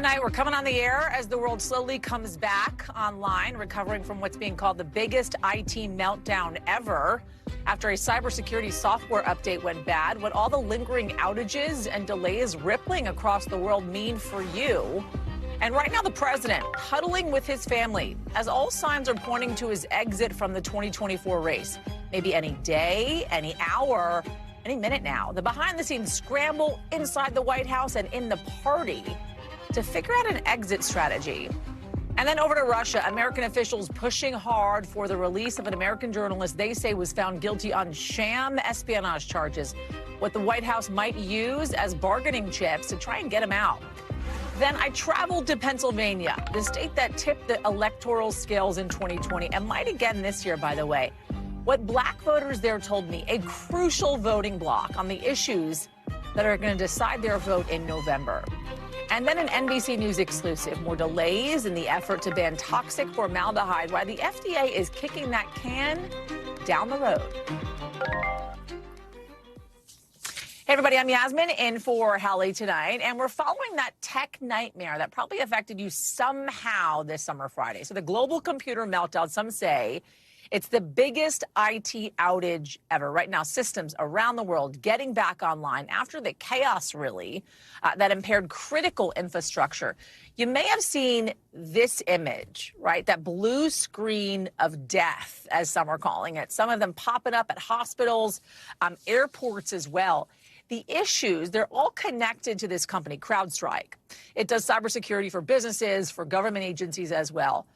tonight, we're coming on the air as the world slowly comes back online, recovering from what's being called the biggest IT meltdown ever after a cybersecurity software update went bad. What all the lingering outages and delays rippling across the world mean for you. And right now, the president huddling with his family as all signs are pointing to his exit from the 2024 race. Maybe any day, any hour, any minute now. The behind-the-scenes scramble inside the White House and in the party to figure out an exit strategy. And then over to Russia, American officials pushing hard for the release of an American journalist they say was found guilty on sham espionage charges, what the White House might use as bargaining chips to try and get him out. Then I traveled to Pennsylvania, the state that tipped the electoral scales in 2020 and might again this year, by the way. What black voters there told me, a crucial voting bloc on the issues that are going to decide their vote in November. And then an NBC News exclusive, more delays in the effort to ban toxic formaldehyde, why the FDA is kicking that can down the road. Hey, everybody, I'm Yasmin in for Hallie tonight, and we're following that tech nightmare that probably affected you somehow this summer Friday. So the global computer meltdown, some say, it's the biggest IT outage ever. Right now, systems around the world getting back online after the chaos, really, that impaired critical infrastructure. You may have seen this image, right? That blue screen of death, as some are calling it. Some of them popping up at hospitals, airports as well. The issues, they're all connected to this company, CrowdStrike. It does cybersecurity for businesses, for government agencies as well,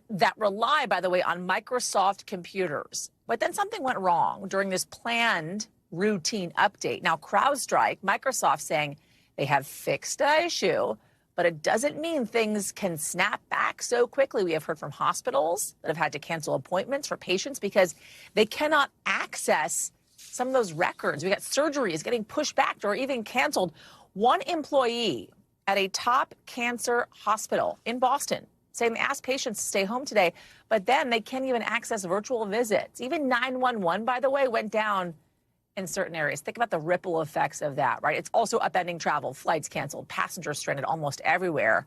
that rely, by the way, on Microsoft computers. But then something went wrong during this planned routine update. Now, CrowdStrike, Microsoft saying they have fixed the issue, but it doesn't mean things can snap back so quickly. We have heard from hospitals that have had to cancel appointments for patients because they cannot access some of those records. We got surgeries getting pushed back or even canceled. One employee at a top cancer hospital in Boston saying they asked patients to stay home today, but then they can't even access virtual visits. Even 911, by the way, went down in certain areas. Think about the ripple effects of that, right? It's also upending travel, flights canceled, passengers stranded almost everywhere.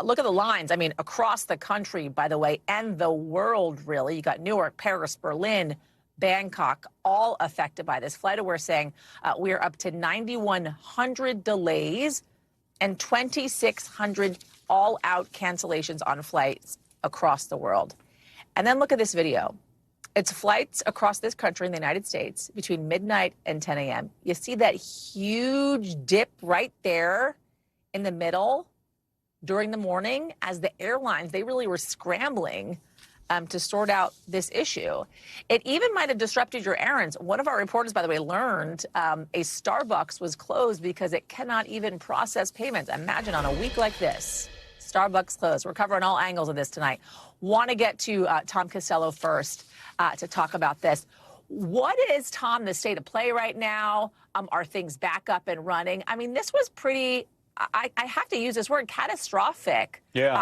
Look at the lines. I mean, across the country, by the way, and the world, really. You got Newark, Paris, Berlin, Bangkok, all affected by this. FlightAware saying we're up to 9,100 delays and 2,600 all-out cancellations on flights across the world. And then look at this video. It's flights across this country in the United States between midnight and 10 a.m. You see that huge dip right there in the middle during the morning as the airlines, they really were scrambling to sort out this issue. It even might have disrupted your errands. One of our reporters, by the way, learned a Starbucks was closed because it cannot even process payments. Imagine on a week like this, Starbucks closed. We're covering all angles of this tonight. Want to get to Tom Costello first to talk about this. What is, Tom, the state of play right now? Are things back up and running? I mean, this was pretty... I have to use this word, catastrophic,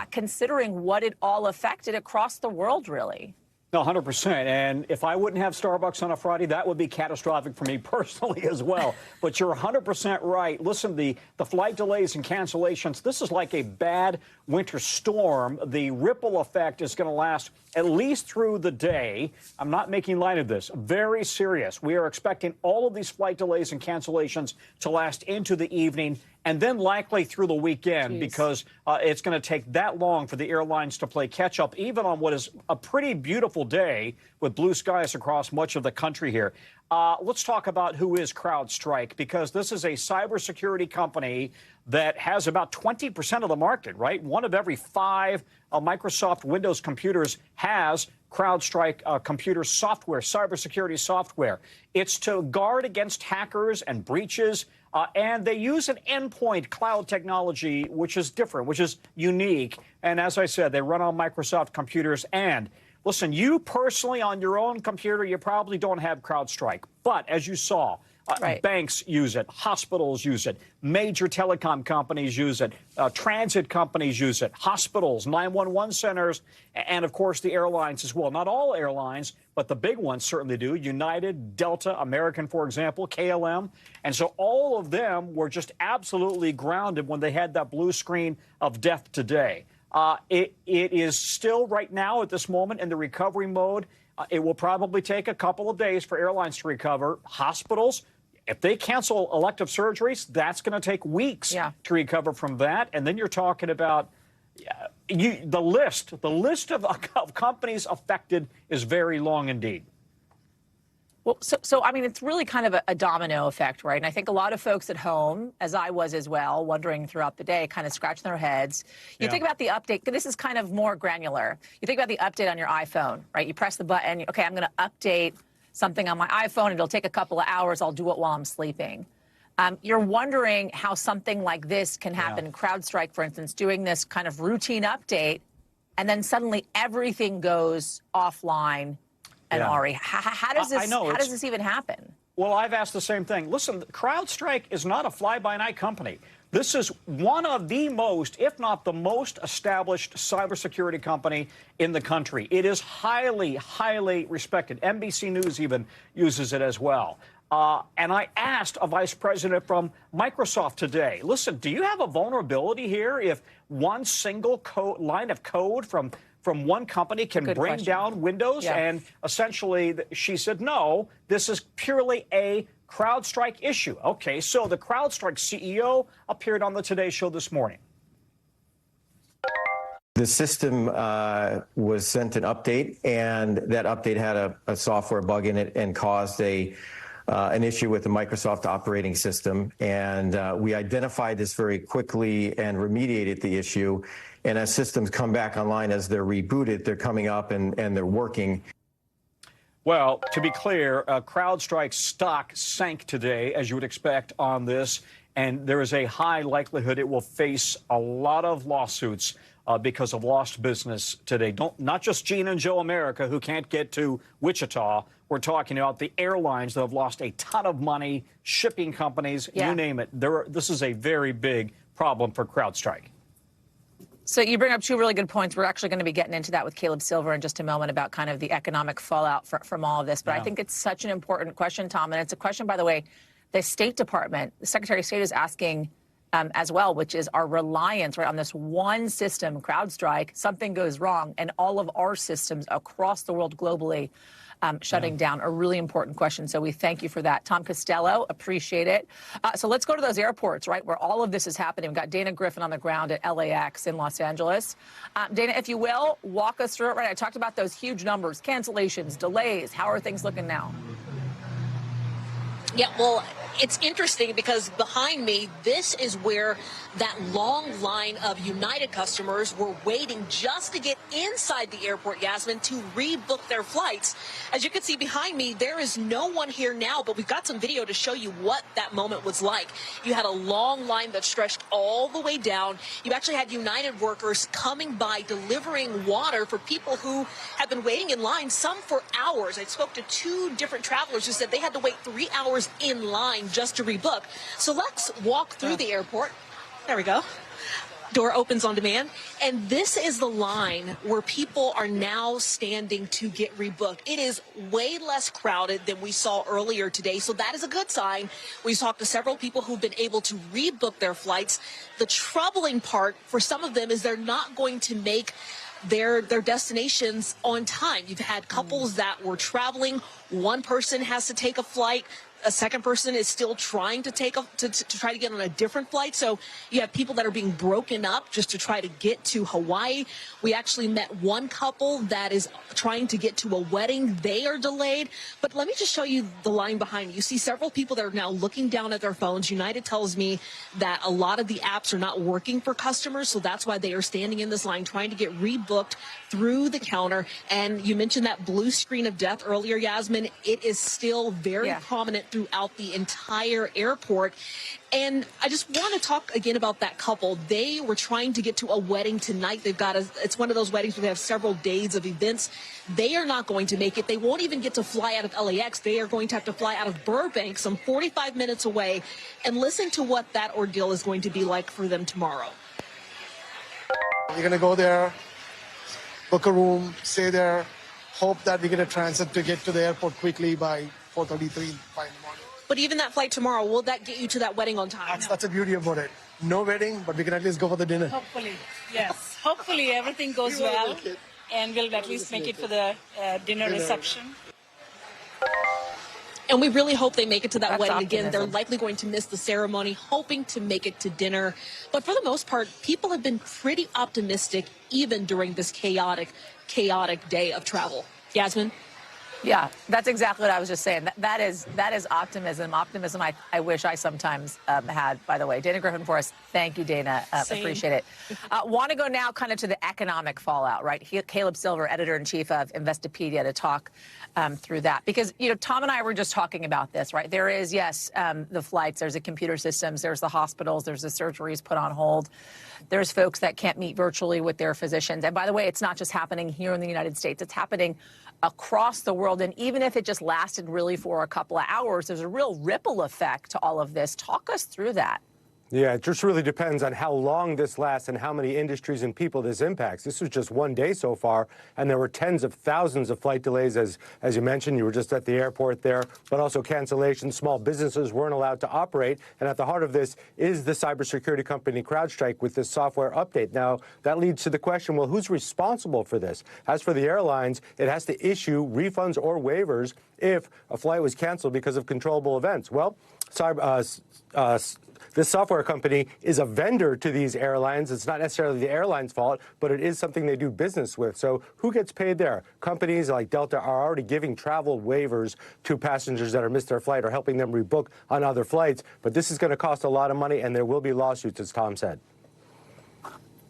considering what it all affected across the world, really. No, 100%. And if I wouldn't have Starbucks on a Friday, that would be catastrophic for me personally as well. But you're 100% right. Listen, the flight delays and cancellations, this is like a bad winter storm. The ripple effect is going to last at least through the day. I'm not making light of this. Very serious. We are expecting all of these flight delays and cancellations to last into the evening and then likely through the weekend because it's going to take that long for the airlines to play catch up, even on what is a pretty beautiful day with blue skies across much of the country here. Let's talk about who is CrowdStrike, because this is a cybersecurity company that has about 20% of the market, right? One of every 5 Microsoft Windows computers has CrowdStrike computer software, cybersecurity software. It's to guard against hackers and breaches, and they use an endpoint cloud technology, which is different, which is unique. And as I said, they run on Microsoft computers. And listen, you personally on your own computer, you probably don't have CrowdStrike. But as you saw, Right. Banks use it. Hospitals use it. Major telecom companies use it. Transit companies use it. Hospitals, 911 centers, and, of course, the airlines as well. Not all airlines, but the big ones certainly do. United, Delta, American, for example, KLM. And so all of them were just absolutely grounded when they had that blue screen of death today. It is still right now at this moment in the recovery mode. It will probably take a couple of days for airlines to recover. Hospitals, if they cancel elective surgeries, that's going to take weeks to recover from that. And then you're talking about the list of companies affected is very long indeed. Well, so I mean, it's really kind of a domino effect, right? And I think a lot of folks at home, as I was as well, wondering throughout the day, kind of scratching their heads. You think about the update. This is kind of more granular. You think about the update on your iPhone, right? You press the button. Okay, I'm going to update something on my iPhone. It'll take a couple of hours. I'll do it while I'm sleeping. You're wondering how something like this can happen. CrowdStrike, for instance, doing this kind of routine update, and then suddenly everything goes offline. And Ari, how does this even happen? Well, I've asked the same thing. Listen, CrowdStrike is not a fly-by-night company. This is one of the most, if not the most, established cybersecurity company in the country. It is highly, highly respected. NBC News even uses it as well. And I asked a vice president from Microsoft today, listen, do you have a vulnerability here if one single line of code from one company can bring down Windows? And essentially, she said, no, this is purely a CrowdStrike issue. Okay, so the CrowdStrike CEO appeared on the Today Show this morning. The system was sent an update, and that update had a software bug in it and caused an issue with the Microsoft operating system. And we identified this very quickly and remediated the issue. And as systems come back online, as they're rebooted, they're coming up and they're working. Well, to be clear, CrowdStrike's stock sank today, as you would expect on this. And there is a high likelihood it will face a lot of lawsuits because of lost business today. Not just Gene and Joe America, who can't get to Wichita. We're talking about the airlines that have lost a ton of money, shipping companies, you name it. This is a very big problem for CrowdStrike. So you bring up two really good points. We're actually going to be getting into that with Caleb Silver in just a moment about kind of the economic fallout from all of this. But I think it's such an important question, Tom. And it's a question, by the way, the State Department, the Secretary of State is asking as well, which is our reliance on this one system, CrowdStrike. Something goes wrong, and all of our systems across the world globally shutting down. A really important question. So we thank you for that. Tom Costello, appreciate it. So let's go to those airports, right, where all of this is happening. We've got Dana Griffin on the ground at LAX in Los Angeles. Dana, if you will, walk us through it, right? I talked about those huge numbers, cancellations, delays. How are things looking now? Yeah, well, it's interesting because behind me, this is where that long line of United customers were waiting just to get inside the airport, Yasmin, to rebook their flights. As you can see behind me, there is no one here now, but we've got some video to show you what that moment was like. You had a long line that stretched all the way down. You actually had United workers coming by delivering water for people who have been waiting in line, some for hours. I spoke to two different travelers who said they had to wait 3 hours in line just to rebook. So let's walk through the airport. There we go. Door opens on demand. And this is the line where people are now standing to get rebooked. It is way less crowded than we saw earlier today. So that is a good sign. We talked to several people who've been able to rebook their flights. The troubling part for some of them is they're not going to make their destinations on time. You've had couples that were traveling. One person has to take a flight. A second person is still trying to try to get on a different flight. So you have people that are being broken up just to try to get to Hawaii. We actually met one couple that is trying to get to a wedding. They are delayed. But let me just show you the line behind me. You see several people that are now looking down at their phones. United tells me that a lot of the apps are not working for customers. So that's why they are standing in this line trying to get rebooked through the counter. And you mentioned that blue screen of death earlier, Yasmin. It is still very prominent throughout the entire airport. And I just want to talk again about that couple. They were trying to get to a wedding tonight. It's one of those weddings where they have several days of events. They are not going to make it. They won't even get to fly out of LAX. They are going to have to fly out of Burbank, some 45 minutes away, and listen to what that ordeal is going to be like for them tomorrow. You're going to go there, book a room, stay there, hope that we get a transit to get to the airport quickly by 4:33 in the morning. But even that flight tomorrow, will that get you to that wedding on time? That's the beauty about it. No wedding, but we can at least go for the dinner. Hopefully, yes. Hopefully everything goes well, and we'll at least make it for the dinner reception. And we really hope they make it to that wedding. Optimism. Again, they're likely going to miss the ceremony, hoping to make it to dinner. But for the most part, people have been pretty optimistic, even during this chaotic day of travel. Yasmin? Yeah, that's exactly what I was just saying. That is optimism. Optimism I wish I sometimes had, by the way. Dana Griffin for us. Thank you, Dana. Appreciate it. Want to go now kind of to the economic fallout, right? Caleb Silver, editor-in-chief of Investopedia, to talk through that. Because, you know, Tom and I were just talking about this, right? There is, yes, the flights, there's the computer systems, there's the hospitals, there's the surgeries put on hold. There's folks that can't meet virtually with their physicians. And by the way, it's not just happening here in the United States. It's happening across the world. And even if it just lasted really for a couple of hours, there's a real ripple effect to all of this. Talk us through that. Yeah, it just really depends on how long this lasts and how many industries and people this impacts. This was just one day so far, and there were tens of thousands of flight delays, as you mentioned. You were just at the airport there, but also cancellations. Small businesses weren't allowed to operate, and at the heart of this is the cybersecurity company CrowdStrike with this software update. Now, that leads to the question, well, who's responsible for this? As for the airlines, it has to issue refunds or waivers if a flight was canceled because of controllable events. Well, this software company is a vendor to these airlines. It's not necessarily the airline's fault, but it is something they do business with. So who gets paid there? Companies like Delta are already giving travel waivers to passengers that are missed their flight or helping them rebook on other flights. But this is going to cost a lot of money, and there will be lawsuits, as Tom said.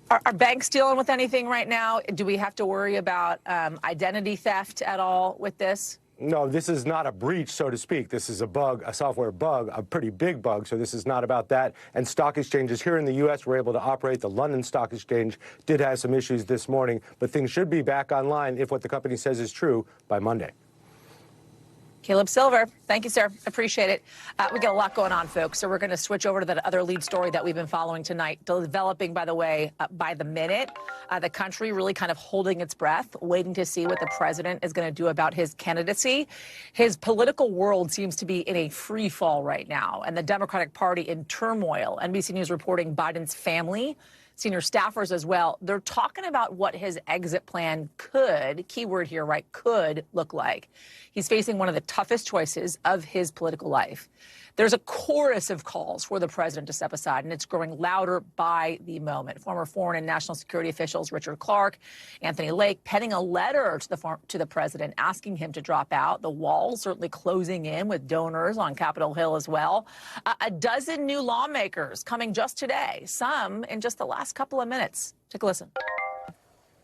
Are banks dealing with anything right now? Do we have to worry about identity theft at all with this? No, this is not a breach, so to speak. This is a bug, a software bug, a pretty big bug. So this is not about that. And stock exchanges here in the U.S. were able to operate. The London Stock Exchange did have some issues this morning, but things should be back online if what the company says is true by Monday. Caleb Silver, thank you, sir. Appreciate it. We got a lot going on, folks. So we're going to switch over to that other lead story that we've been following tonight. Developing, by the way, by the minute. The country really kind of holding its breath, waiting to see what the president is going to do about his candidacy. His political world seems to be in a free fall right now, and the Democratic Party in turmoil. NBC News reporting Biden's family, senior staffers as well, they're talking about what his exit plan could, keyword here, right, could look like. He's facing one of the toughest choices of his political life. There's a chorus of calls for the president to step aside, and it's growing louder by the moment. Former foreign and national security officials Richard Clarke, Anthony Lake, penning a letter to the president asking him to drop out. The wall certainly closing in with donors on Capitol Hill as well. A dozen new lawmakers coming just today, some in just the last couple of minutes. Take a listen.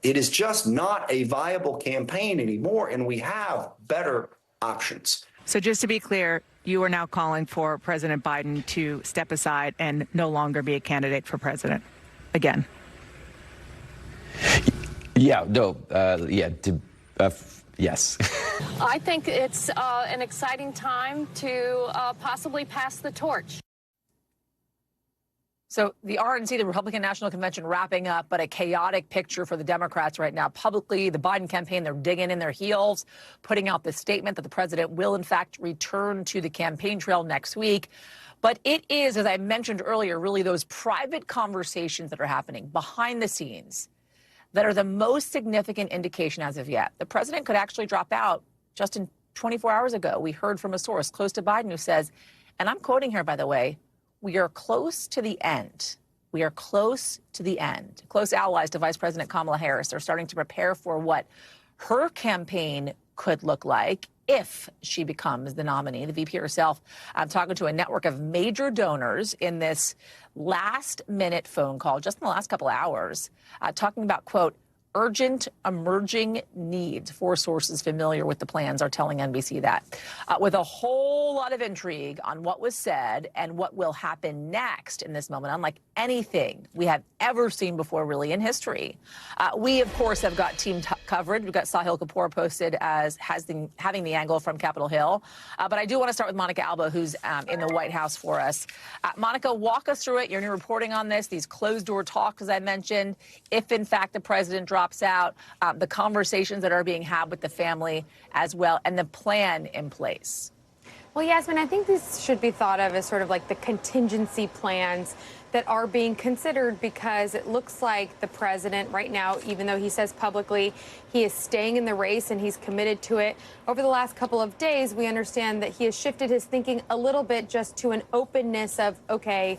It is just not a viable campaign anymore, and we have better options. So just to be clear, you are now calling for President Biden to step aside and no longer be a candidate for president again. Yeah, no, yes. I think it's an exciting time to possibly pass the torch. So the RNC, the Republican National Convention, wrapping up, but a chaotic picture for the Democrats right now. Publicly, the Biden campaign, they're digging in their heels, putting out this statement that the president will, in fact, return to the campaign trail next week. But it is, as I mentioned earlier, really those private conversations that are happening behind the scenes that are the most significant indication as of yet. The president could actually drop out. Just in 24 hours ago, we heard from a source close to Biden who says, and I'm quoting here, by the way, "We are close to the end. We are close to the end." Close allies to Vice President Kamala Harris are starting to prepare for what her campaign could look like if she becomes the nominee. The VP herself, I'm talking to a network of major donors in this last-minute phone call, just in the last couple of hours, talking about, quote, urgent emerging needs. 4 sources familiar with the plans are telling NBC that. With a whole lot of intrigue on what was said and what will happen next in this moment, unlike anything we have ever seen before, really, in history. We, of course, have got team coverage. We've got Sahil Kapoor posted as having the angle from Capitol Hill. But I do want to start with Monica Alba, who's in the White House for us. Monica, walk us through it. You're new reporting on this, these closed-door talks, as I mentioned. If, in fact, the president drops out, the conversations that are being had with the family as well, and the plan in place. Well, Yasmin, I think this should be thought of as sort of like the contingency plans that are being considered, because it looks like the president right now, even though he says publicly he is staying in the race and he's committed to it, over the last couple of days, we understand that he has shifted his thinking a little bit just to an openness of, okay,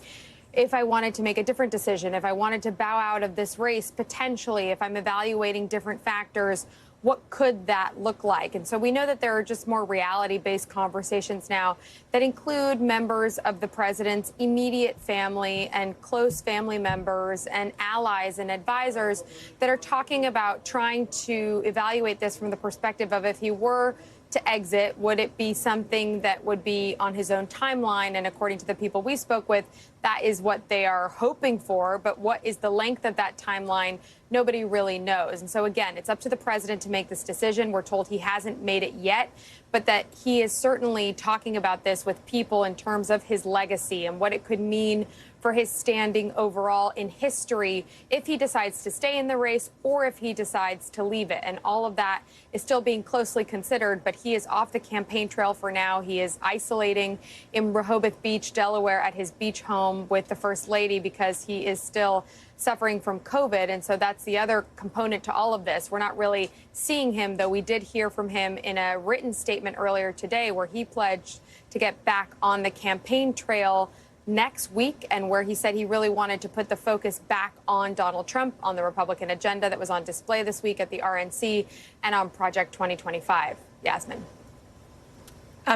if I wanted to make a different decision, if I wanted to bow out of this race, potentially, if I'm evaluating different factors, what could that look like? And so we know that there are just more reality-based conversations now that include members of the president's immediate family and close family members and allies and advisors that are talking about trying to evaluate this from the perspective of, if he were to exit, would it be something that would be on his own timeline? And according to the people we spoke with, that is what they are hoping for. But what is the length of that timeline? Nobody really knows. And so, again, it's up to the president to make this decision. We're told he hasn't made it yet, but that he is certainly talking about this with people in terms of his legacy and what it could mean for his standing overall in history if he decides to stay in the race or if he decides to leave it. And all of that is still being closely considered, but he is off the campaign trail for now. He is isolating in Rehoboth Beach, Delaware, at his beach home with the First Lady because he is still suffering from COVID. And so that's the other component to all of this. We're not really seeing him, though we did hear from him in a written statement earlier today where he pledged to get back on the campaign trail next week, and where he said he really wanted to put the focus back on Donald Trump, on the Republican agenda that was on display this week at the RNC, and on Project 2025. Yasmin.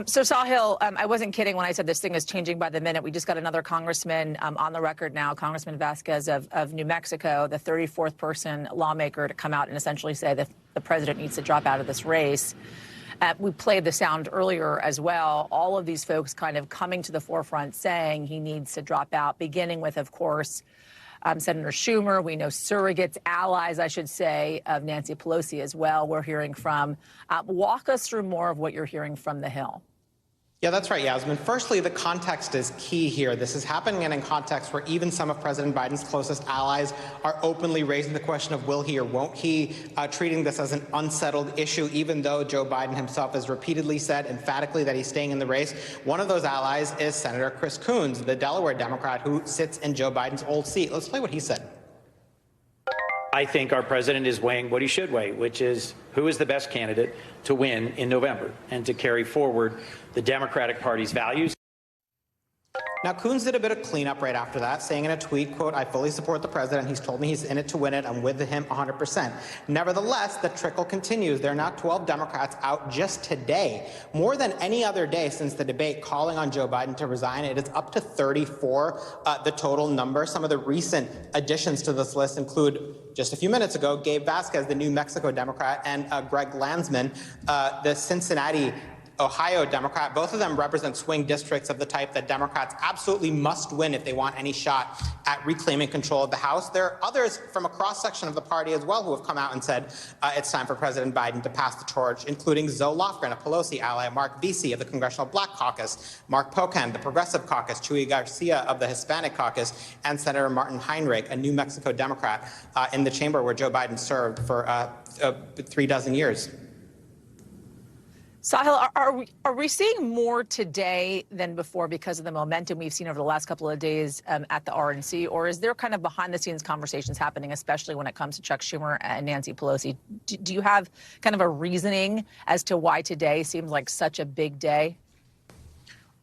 So, Sahil, I wasn't kidding when I said this thing is changing by the minute. We just got another congressman on the record now, Congressman Vasquez of New Mexico, the 34th person lawmaker to come out and essentially say that the president needs to drop out of this race. We played the sound earlier as well. All of these folks kind of coming to the forefront saying he needs to drop out, beginning with, of course, Senator Schumer. We know surrogates, allies, I should say, of Nancy Pelosi as well. We're hearing from. Walk us through more of what you're hearing from the Hill. Yeah, that's right, Yasmin. Firstly, the context is key here. This is happening in a context where even some of President Biden's closest allies are openly raising the question of will he or won't he, treating this as an unsettled issue, even though Joe Biden himself has repeatedly said emphatically that he's staying in the race. One of those allies is Senator Chris Coons, the Delaware Democrat who sits in Joe Biden's old seat. Let's play what he said. I think our president is weighing what he should weigh, which is who is the best candidate to win in November and to carry forward the Democratic Party's values. Now, Coons did a bit of cleanup right after that, saying in a tweet, quote, "I fully support the president. He's told me he's in it to win it. I'm with him 100%. Nevertheless, the trickle continues. There are now 12 Democrats out just today, more than any other day since the debate, calling on Joe Biden to resign. It is up to 34, the total number. Some of the recent additions to this list include, just a few minutes ago, Gabe Vasquez, the New Mexico Democrat, and Greg Landsman, the Cincinnati, Ohio Democrat. Both of them represent swing districts of the type that Democrats absolutely must win if they want any shot at reclaiming control of the House. There are others from a cross-section of the party as well who have come out and said it's time for President Biden to pass the torch, including Zoe Lofgren, a Pelosi ally, Mark Vesey of the Congressional Black Caucus, Mark Pocan, the Progressive Caucus, Chuy Garcia of the Hispanic Caucus, and Senator Martin Heinrich, a New Mexico Democrat in the chamber where Joe Biden served for 36 years. Sahil, are we seeing more today than before because of the momentum we've seen over the last couple of days at the RNC, or is there kind of behind-the-scenes conversations happening, especially when it comes to Chuck Schumer and Nancy Pelosi? Do you have kind of a reasoning as to why today seems like such a big day?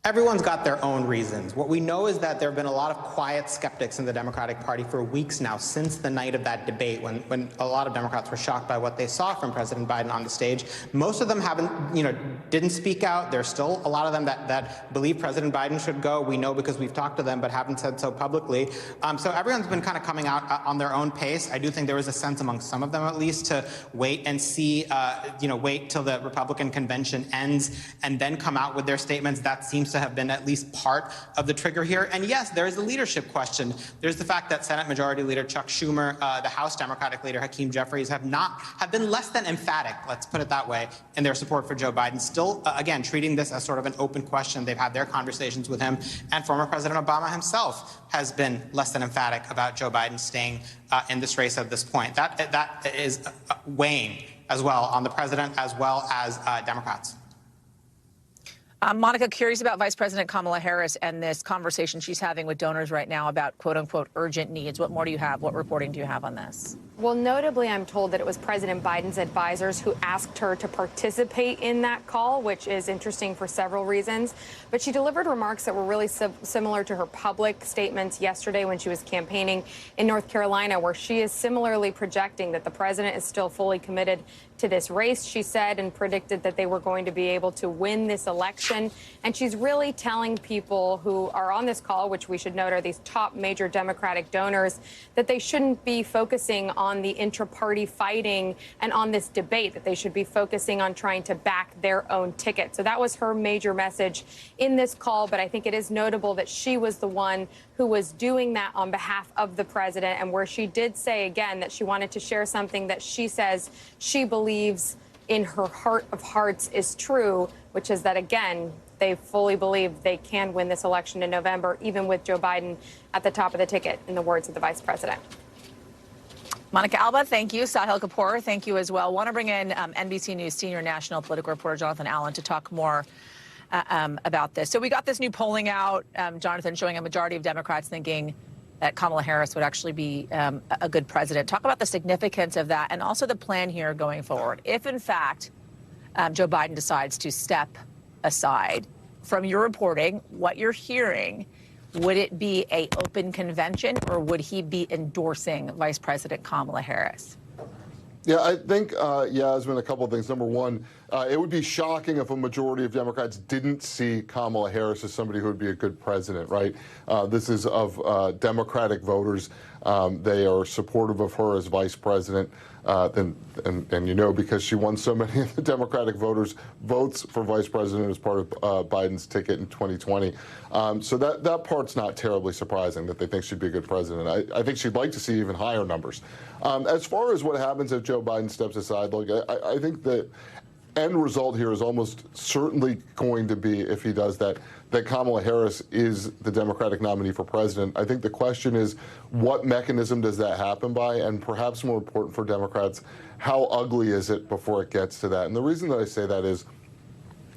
Everyone's got their own reasons. What we know is that there have been a lot of quiet skeptics in the Democratic Party for weeks now, since the night of that debate, when a lot of Democrats were shocked by what they saw from President Biden on the stage. Most of them didn't speak out. There's still a lot of them that believe President Biden should go. We know because we've talked to them, but haven't said so publicly. So everyone's been kind of coming out on their own pace. I do think there was a sense among some of them, at least, to wait and see, wait till the Republican convention ends and then come out with their statements. That seems to have been at least part of the trigger here. And yes, there is a leadership question. There's the fact that Senate Majority Leader Chuck Schumer, the House Democratic Leader Hakeem Jeffries have been less than emphatic, let's put it that way, in their support for Joe Biden. Still, again, treating this as sort of an open question. They've had their conversations with him, and former President Obama himself has been less than emphatic about Joe Biden staying in this race at this point. That is weighing as well on the president as well as Democrats. Monica, curious about Vice President Kamala Harris and this conversation she's having with donors right now about quote unquote urgent needs. What more do you have? What reporting do you have on this? Well, notably, I'm told that it was President Biden's advisors who asked her to participate in that call, which is interesting for several reasons. But she delivered remarks that were really similar to her public statements yesterday when she was campaigning in North Carolina, where she is similarly projecting that the president is still fully committed to this race, she said, and predicted that they were going to be able to win this election. And she's really telling people who are on this call, which we should note are these top major Democratic donors, that they shouldn't be focusing on the intra-party fighting and on this debate, that they should be focusing on trying to back their own ticket. So that was her major message in this call. But I think it is notable that she was the one who was doing that on behalf of the president, and where she did say again that she wanted to share something that she says she believes in her heart of hearts is true, which is that, again, they fully believe they can win this election in November, even with Joe Biden at the top of the ticket, in the words of the vice president. Monica Alba, thank you. Sahil Kapoor, thank you as well. Want to bring in NBC News senior national political reporter Jonathan Allen to talk more about this. So we got this new polling out, Jonathan, showing a majority of Democrats thinking that Kamala Harris would actually be a good president. Talk about the significance of that and also the plan here going forward. If, in fact, Joe Biden decides to step aside, from your reporting, what you're hearing, would it be an open convention or would he be endorsing Vice President Kamala Harris? Yeah, I think, Yasmin, a couple of things. Number one, it would be shocking if a majority of Democrats didn't see Kamala Harris as somebody who would be a good president, right? This is of Democratic voters. They are supportive of her as vice president. And you know, because she won so many of the Democratic voters' votes for vice president as part of Biden's ticket in 2020. So that part's not terribly surprising that they think she'd be a good president. I think she'd like to see even higher numbers. As far as what happens if Joe Biden steps aside, look, I think the end result here is almost certainly going to be, if he does that Kamala Harris is the Democratic nominee for president. I think the question is, what mechanism does that happen by? And perhaps more important for Democrats, how ugly is it before it gets to that? And the reason that I say that is,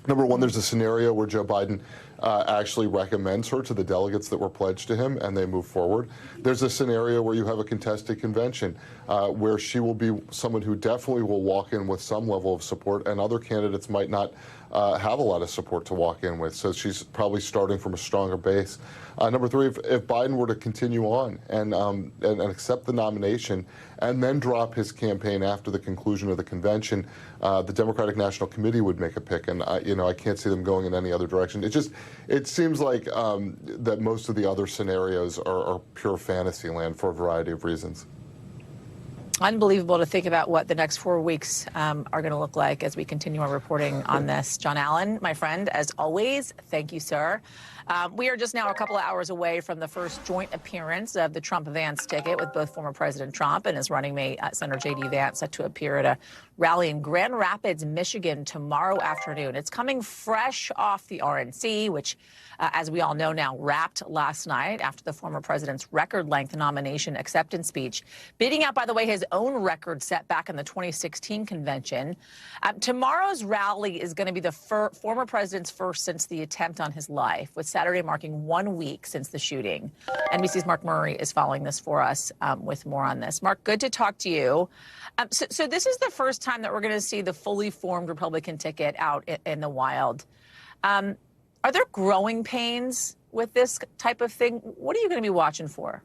number one, there's a scenario where Joe Biden actually recommends her to the delegates that were pledged to him and they move forward. There's a scenario where you have a contested convention where she will be someone who definitely will walk in with some level of support and other candidates might not have a lot of support to walk in with. So she's probably starting from a stronger base. Number three, if Biden were to continue on and accept the nomination and then drop his campaign after the conclusion of the convention, the Democratic National Committee would make a pick, and I can't see them going in any other direction. It seems like that most of the other scenarios are pure fantasy land for a variety of reasons. Unbelievable to think about what the next 4 weeks are going to look like as we continue our reporting on this. John Allen, my friend, as always, thank you, sir. We are just now a couple of hours away from the first joint appearance of the Trump-Vance ticket with both former President Trump and his running mate, Senator J.D. Vance, set to appear at a rally in Grand Rapids, Michigan tomorrow afternoon. It's coming fresh off the RNC, which, as we all know now, wrapped last night after the former president's record-length nomination acceptance speech, beating out, by the way, his own record set back in the 2016 convention. Tomorrow's rally is going to be the former president's first since the attempt on his life, with Saturday marking 1 week since the shooting. NBC's Mark Murray is following this for us with more on this. Mark, good to talk to you. So this is the first time that we're going to see the fully formed Republican ticket out in the wild. Are there growing pains with this type of thing? What are you going to be watching for?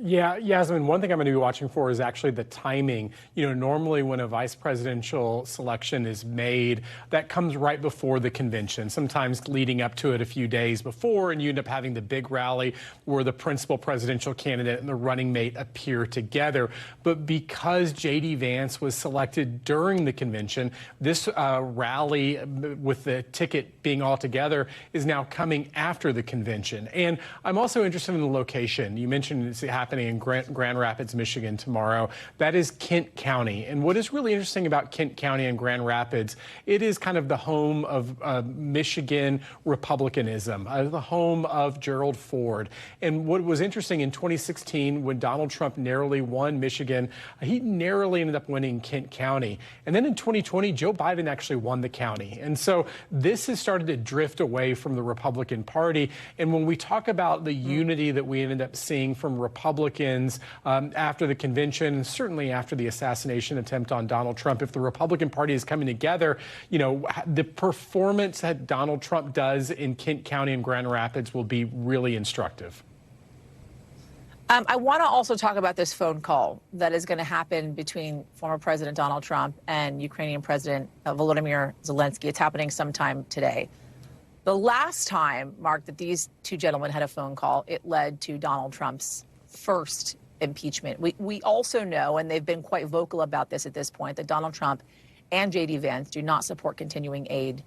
Yeah, Yasmin, one thing I'm going to be watching for is actually the timing. You know, normally when a vice presidential selection is made, that comes right before the convention, sometimes leading up to it a few days before, and you end up having the big rally where the principal presidential candidate and the running mate appear together. But because J.D. Vance was selected during the convention, this rally with the ticket being all together is now coming after the convention. And I'm also interested in the location. You mentioned it's happening in Grand Rapids, Michigan tomorrow. That is Kent County. And what is really interesting about Kent County and Grand Rapids, it is kind of the home of Michigan Republicanism, the home of Gerald Ford. And what was interesting in 2016, when Donald Trump narrowly won Michigan, he narrowly ended up winning Kent County. And then in 2020, Joe Biden actually won the county. And so this has started to drift away from the Republican Party. And when we talk about the unity that we ended up seeing from Republicans after the convention, and certainly after the assassination attempt on Donald Trump, if the Republican Party is coming together, you know, the performance that Donald Trump does in Kent County and Grand Rapids will be really instructive. I want to also talk about this phone call that is going to happen between former President Donald Trump and Ukrainian President Volodymyr Zelensky. It's happening sometime today. The last time, Mark, that these two gentlemen had a phone call, it led to Donald Trump's first impeachment. We also know, and they've been quite vocal about this at this point, that Donald Trump and J.D. Vance do not support continuing aid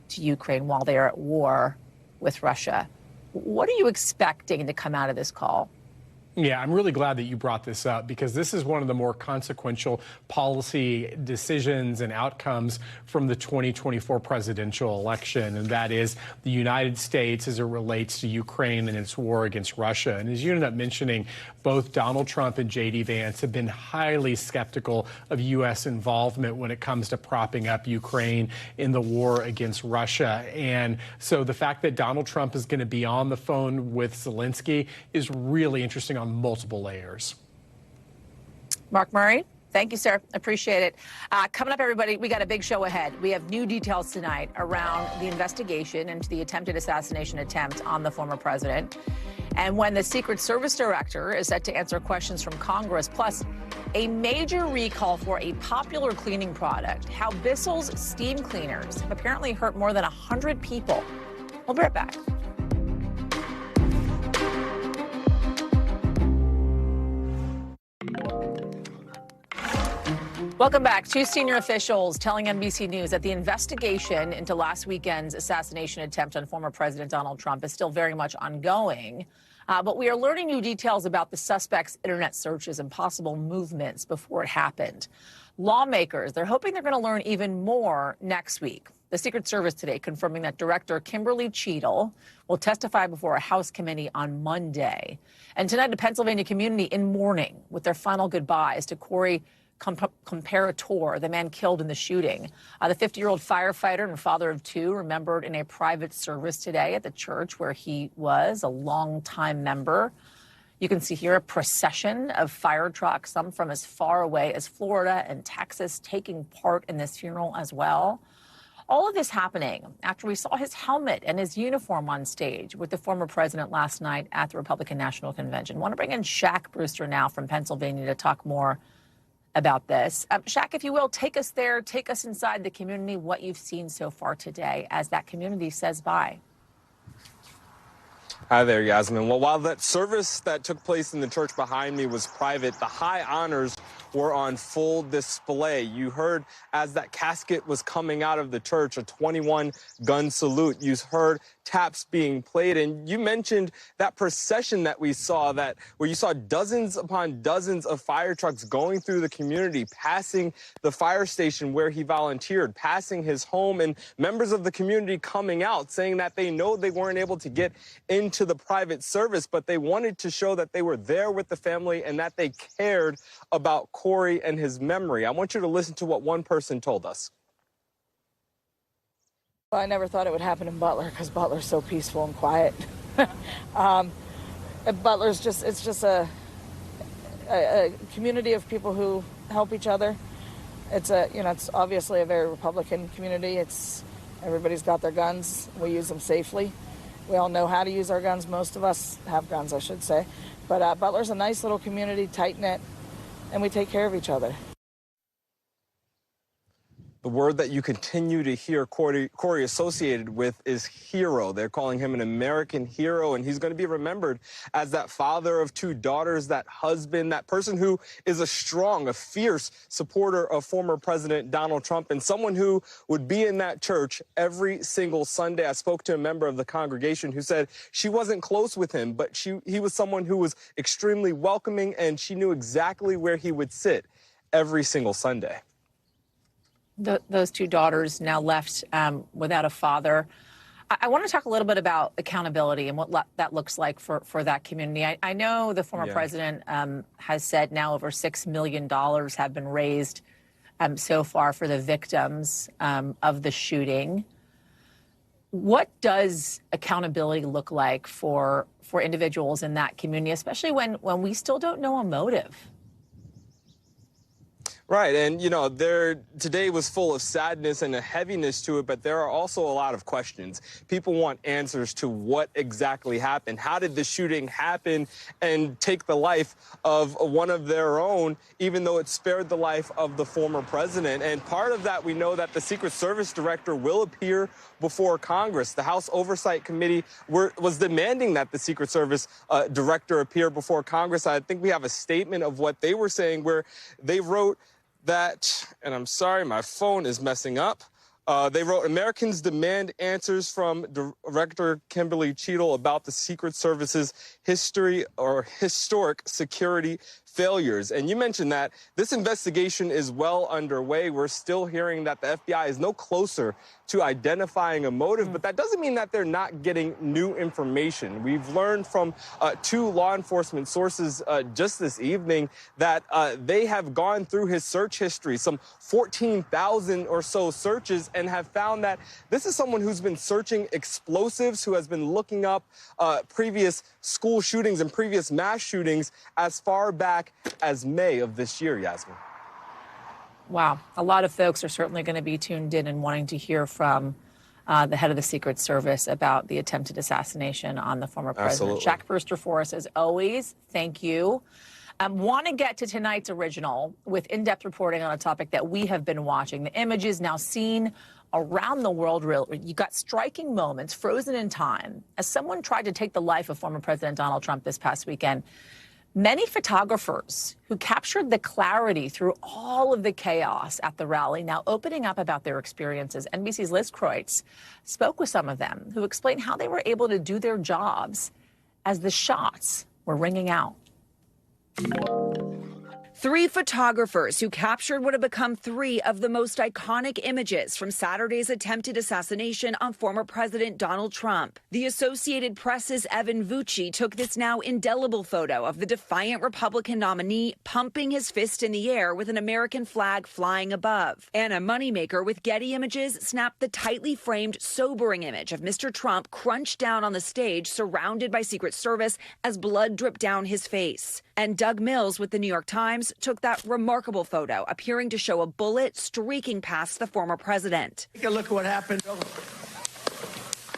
to Ukraine while they are at war with Russia. What are you expecting to come out of this call? Yeah, I'm really glad that you brought this up, because this is one of the more consequential policy decisions and outcomes from the 2024 presidential election, and that is the United States as it relates to Ukraine and its war against Russia. And as you ended up mentioning, both Donald Trump and J.D. Vance have been highly skeptical of U.S. involvement when it comes to propping up Ukraine in the war against Russia. And so the fact that Donald Trump is going to be on the phone with Zelensky is really interesting on multiple layers. Mark Murray, thank you, sir. Appreciate it. Coming up, everybody, we got a big show ahead. We have new details tonight around the investigation into the attempted assassination attempt on the former president, and when the Secret Service director is set to answer questions from Congress, plus a major recall for a popular cleaning product, how Bissell's steam cleaners have apparently hurt more than 100 people. We'll be right back. Welcome back. Two senior officials telling NBC News that the investigation into last weekend's assassination attempt on former President Donald Trump is still very much ongoing. But we are learning new details about the suspect's internet searches and possible movements before it happened. Lawmakers, they're hoping they're going to learn even more next week. The Secret Service today confirming that Director Kimberly Cheadle will testify before a House committee on Monday. And tonight, a Pennsylvania community in mourning with their final goodbyes to Corey Comparator, the man killed in the shooting. The 50-year-old firefighter and father of two remembered in a private service today at the church where he was a longtime member. You can see here a procession of fire trucks, some from as far away as Florida and Texas, taking part in this funeral as well. All of this happening after we saw his helmet and his uniform on stage with the former president last night at the Republican National Convention. I want to bring in Shaq Brewster now from Pennsylvania to talk more about this. Shaq, if you will, take us there, take us inside the community, what you've seen so far today as that community says bye. Hi there, Yasmin. Well, while that service that took place in the church behind me was private, the high honors were on full display. You heard as that casket was coming out of the church, a 21-gun salute. You heard taps being played, and you mentioned that procession that we saw, that where you saw dozens upon dozens of fire trucks going through the community, passing the fire station where he volunteered, passing his home, and members of the community coming out saying that they know they weren't able to get into the private service, but they wanted to show that they were there with the family and that they cared about Corey and his memory. I want you to listen to what one person told us. Well, I never thought it would happen in Butler because Butler's so peaceful and quiet. Butler's just a community of people who help each other. It's it's obviously a very Republican community. It's Everybody's got their guns. We use them safely. We all know how to use our guns. Most of us have guns, I should say. But Butler's a nice little community, tight-knit, and we take care of each other. The word that you continue to hear Corey associated with is hero. They're calling him an American hero, and he's going to be remembered as that father of 2 daughters, that husband, that person who is a strong, a fierce supporter of former President Donald Trump, and someone who would be in that church every single Sunday. I spoke to a member of the congregation who said she wasn't close with him, but he was someone who was extremely welcoming, and she knew exactly where he would sit every single Sunday. Those 2 daughters now left without a father. I want to talk a little bit about accountability and what that looks like for that community. I know the former president has said now over $6 million have been raised so far for the victims of the shooting. What does accountability look like for individuals in that community, especially when we still don't know a motive? Right, and today was full of sadness and a heaviness to it, but there are also a lot of questions. People want answers to what exactly happened. How did the shooting happen and take the life of one of their own, even though it spared the life of the former president? And part of that, we know that the Secret Service director will appear before Congress. The House Oversight Committee was demanding that the Secret Service director appear before Congress. I think we have a statement of what they were saying where they wrote that, and I'm sorry, my phone is messing up. They wrote, Americans demand answers from Director Kimberly Cheadle about the Secret Service's historic security failures. And you mentioned that this investigation is well underway. We're still hearing that the FBI is no closer to identifying a motive, but that doesn't mean that they're not getting new information. We've learned from 2 law enforcement sources just this evening that they have gone through his search history, some 14,000 or so searches, and have found that this is someone who's been searching explosives, who has been looking up previous school shootings and previous mass shootings as far back as May of this year, Yasmin. Wow. A lot of folks are certainly going to be tuned in and wanting to hear from the head of the Secret Service about the attempted assassination on the former president. Absolutely. Jack Brewster for us, as always. Thank you. Want to get to tonight's original with in-depth reporting on a topic that we have been watching. The images now seen around the world. You got striking moments frozen in time as someone tried to take the life of former President Donald Trump this past weekend. Many photographers who captured the clarity through all of the chaos at the rally now opening up about their experiences. NBC's Liz Kreutz spoke with some of them who explained how they were able to do their jobs as the shots were ringing out. 3 photographers who captured what have become 3 of the most iconic images from Saturday's attempted assassination on former President Donald Trump. The Associated Press's Evan Gershkovich took this now indelible photo of the defiant Republican nominee pumping his fist in the air with an American flag flying above. Anna Moneymaker with Getty Images snapped the tightly framed, sobering image of Mr. Trump crunched down on the stage surrounded by Secret Service as blood dripped down his face. And Doug Mills with the New York Times took that remarkable photo, appearing to show a bullet streaking past the former president. Take a look at what happened.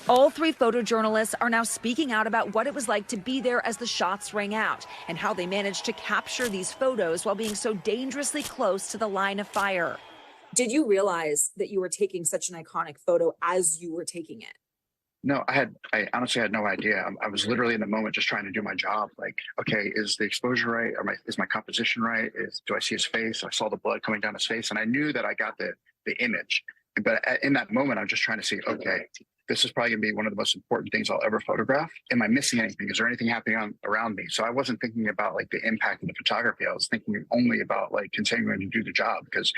All 3 photojournalists are now speaking out about what it was like to be there as the shots rang out and how they managed to capture these photos while being so dangerously close to the line of fire. Did you realize that you were taking such an iconic photo as you were taking it? No, I honestly had no idea. I was literally in the moment just trying to do my job. Like, okay, is the exposure right? Is my composition right? Do I see his face? I saw the blood coming down his face, and I knew that I got the image. But in that moment, I'm just trying to see, okay, this is probably going to be one of the most important things I'll ever photograph. Am I missing anything? Is there anything happening around me? So I wasn't thinking about like the impact of the photography. I was thinking only about like continuing to do the job, because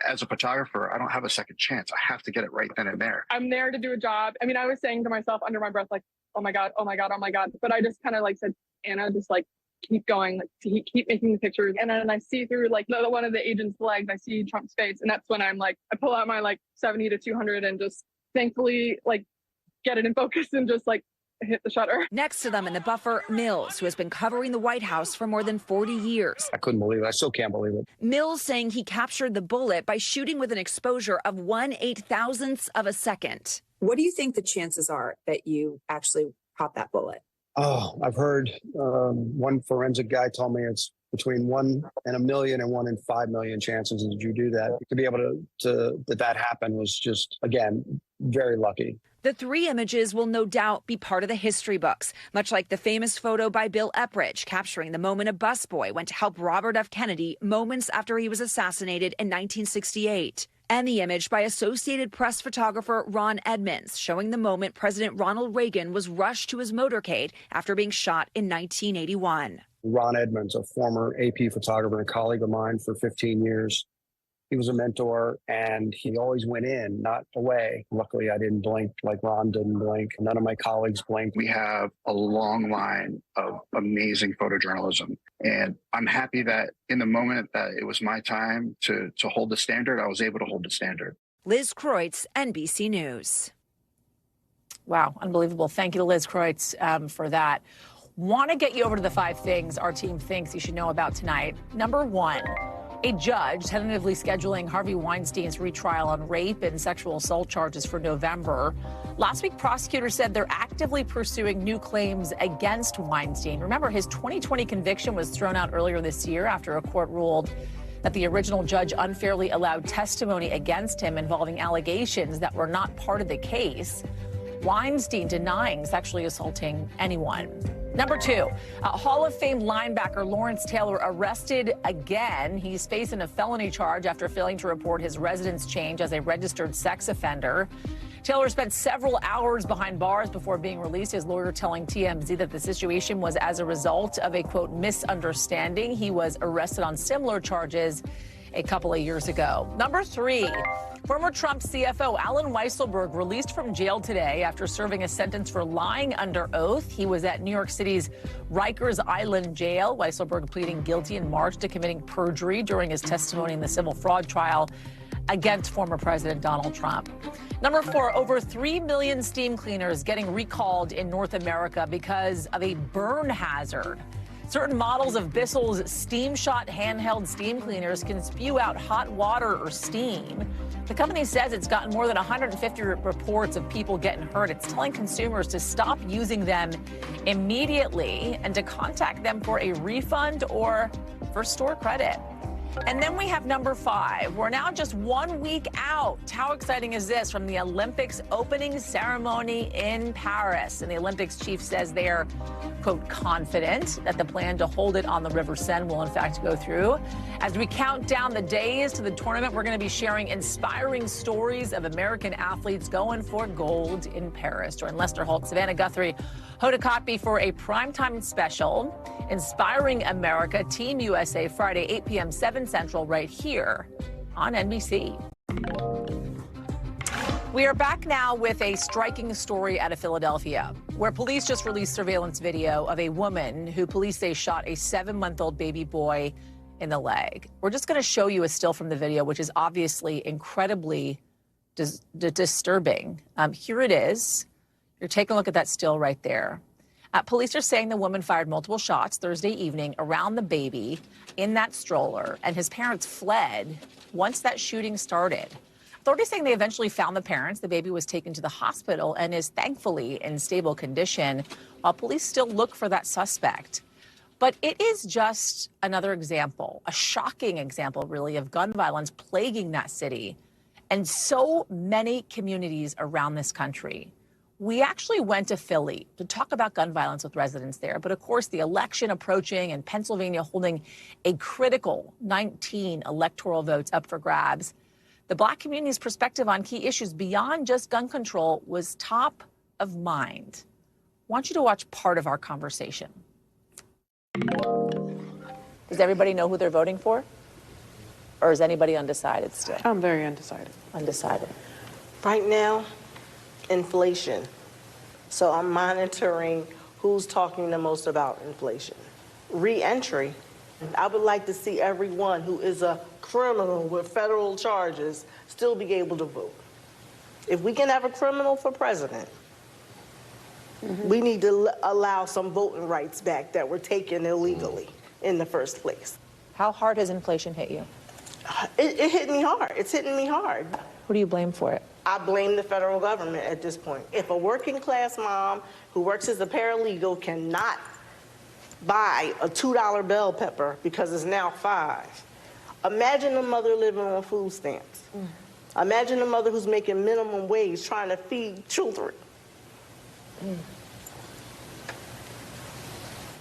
as a photographer, I don't have a second chance. I have to get it right then and there. I'm there to do a job. I mean, I was saying to myself under my breath, like, oh my God, oh my God, oh my God. But I just kind of like said, Anna, just like keep going, like keep making the pictures. And then I see through like one of the agent's legs, I see Trump's face. And that's when I'm like, I pull out my like 70 to 200 and just thankfully like get it in focus and just like hit the shutter. Next to them in the buffer, Mills, who has been covering the White House for more than 40 years. I couldn't believe it. I still can't believe it. Mills saying he captured the bullet by shooting with an exposure of 1/8,000th of a second. What do you think the chances are that you actually caught that bullet? Oh, I've heard one forensic guy told me it's between 1 in a million and 1 in 5 million chances that you do that. To be able to that happened was just, again, very lucky. The 3 images will no doubt be part of the history books, much like the famous photo by Bill Epridge capturing the moment a busboy went to help Robert F. Kennedy moments after he was assassinated in 1968. And the image by Associated Press photographer Ron Edmonds showing the moment President Ronald Reagan was rushed to his motorcade after being shot in 1981. Ron Edmonds, a former AP photographer and colleague of mine for 15 years. He was a mentor, and he always went in, not away. Luckily, I didn't blink like Ron didn't blink. None of my colleagues blinked. We have a long line of amazing photojournalism, and I'm happy that in the moment that it was my time to hold the standard, I was able to hold the standard. Liz Kreutz, NBC News. Wow, unbelievable. Thank you to Liz Kreutz for that. Want to get you over to the 5 things our team thinks you should know about tonight. Number 1. A judge tentatively scheduling Harvey Weinstein's retrial on rape and sexual assault charges for November. Last week, prosecutors said they're actively pursuing new claims against Weinstein. Remember, his 2020 conviction was thrown out earlier this year after a court ruled that the original judge unfairly allowed testimony against him involving allegations that were not part of the case. Weinstein denying sexually assaulting anyone. Number 2, Hall of Fame linebacker Lawrence Taylor arrested again. He's facing a felony charge after failing to report his residence change as a registered sex offender. Taylor spent several hours behind bars before being released, his lawyer telling TMZ that the situation was as a result of a, quote, misunderstanding. He was arrested on similar charges a couple of years ago. Number 3, former Trump CFO Alan Weisselberg released from jail today after serving a sentence for lying under oath. He was at New York City's Rikers Island jail. Weisselberg pleading guilty in March to committing perjury during his testimony in the civil fraud trial against former President Donald Trump. Number 4, over 3 million steam cleaners getting recalled in North America because of a burn hazard. Certain models of Bissell's Steam Shot handheld steam cleaners can spew out hot water or steam. The company says it's gotten more than 150 reports of people getting hurt. It's telling consumers to stop using them immediately and to contact them for a refund or for store credit. And then we have number 5. We're now just 1 week out. How exciting is this from the Olympics opening ceremony in Paris? And the Olympics chief says they are, quote, confident that the plan to hold it on the River Seine will in fact go through. As we count down the days to the tournament, we're going to be sharing inspiring stories of American athletes going for gold in Paris. Join Lester Holt, Savannah Guthrie, Hoda Kotb for a primetime special, Inspiring America, Team USA, Friday, 8 p.m. 7 Central, right here on NBC. We are back now with a striking story out of Philadelphia, where police just released surveillance video of a woman who police say shot a 7-month-old baby boy in the leg. We're just going to show you a still from the video, which is obviously incredibly disturbing. Here it is. You're taking a look at that still right there. Police are saying the woman fired multiple shots Thursday evening around the baby in that stroller, and his parents fled once that shooting started. Authorities saying they eventually found the parents. The baby was taken to the hospital and is thankfully in stable condition, while police still look for that suspect. But it is just another example, a shocking example, really, of gun violence plaguing that city and so many communities around this country. We actually went to Philly to talk about gun violence with residents there. But of course, the election approaching and Pennsylvania holding a critical 19 electoral votes up for grabs, the Black community's perspective on key issues beyond just gun control was top of mind. I want you to watch part of our conversation. Does everybody know who they're voting for? Or is anybody undecided still? I'm very undecided. Undecided. Right now, inflation. So I'm monitoring who's talking the most about inflation. Re-entry. I would like to see everyone who is a criminal with federal charges still be able to vote. If we can have a criminal for president, We need to allow some voting rights back that were taken illegally in the first place. How hard has inflation hit you? It hit me hard. It's hitting me hard. Who do you blame for it? I blame the federal government at this point. If a working class mom who works as a paralegal cannot buy a $2 bell pepper because it's now $5, imagine a mother living on food stamps. Imagine a mother who's making minimum wage trying to feed children.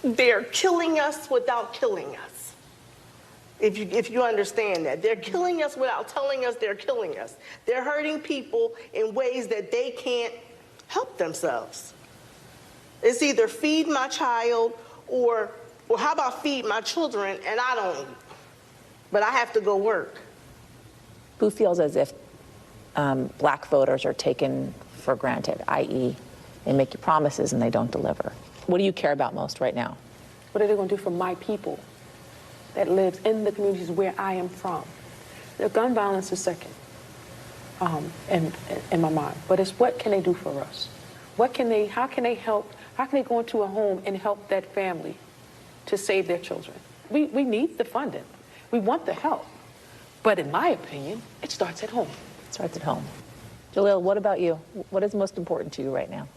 They're killing us without killing us. If you understand that. They're killing us without telling us they're killing us. They're hurting people in ways that they can't help themselves. It's either feed my child or how about feed my children and I don't eat, but I have to go work. Who feels as if black voters are taken for granted, i.e. they make you promises and they don't deliver? What do you care about most right now? What are they going to do for my people that lives in the communities where I am from? The gun violence is second in my mind, but it's what can they do for us? How can they help? How can they go into a home and help that family to save their children? We need the funding. We want the help. But in my opinion, it starts at home. It starts at home. Jalil, what about you? What is most important to you right now?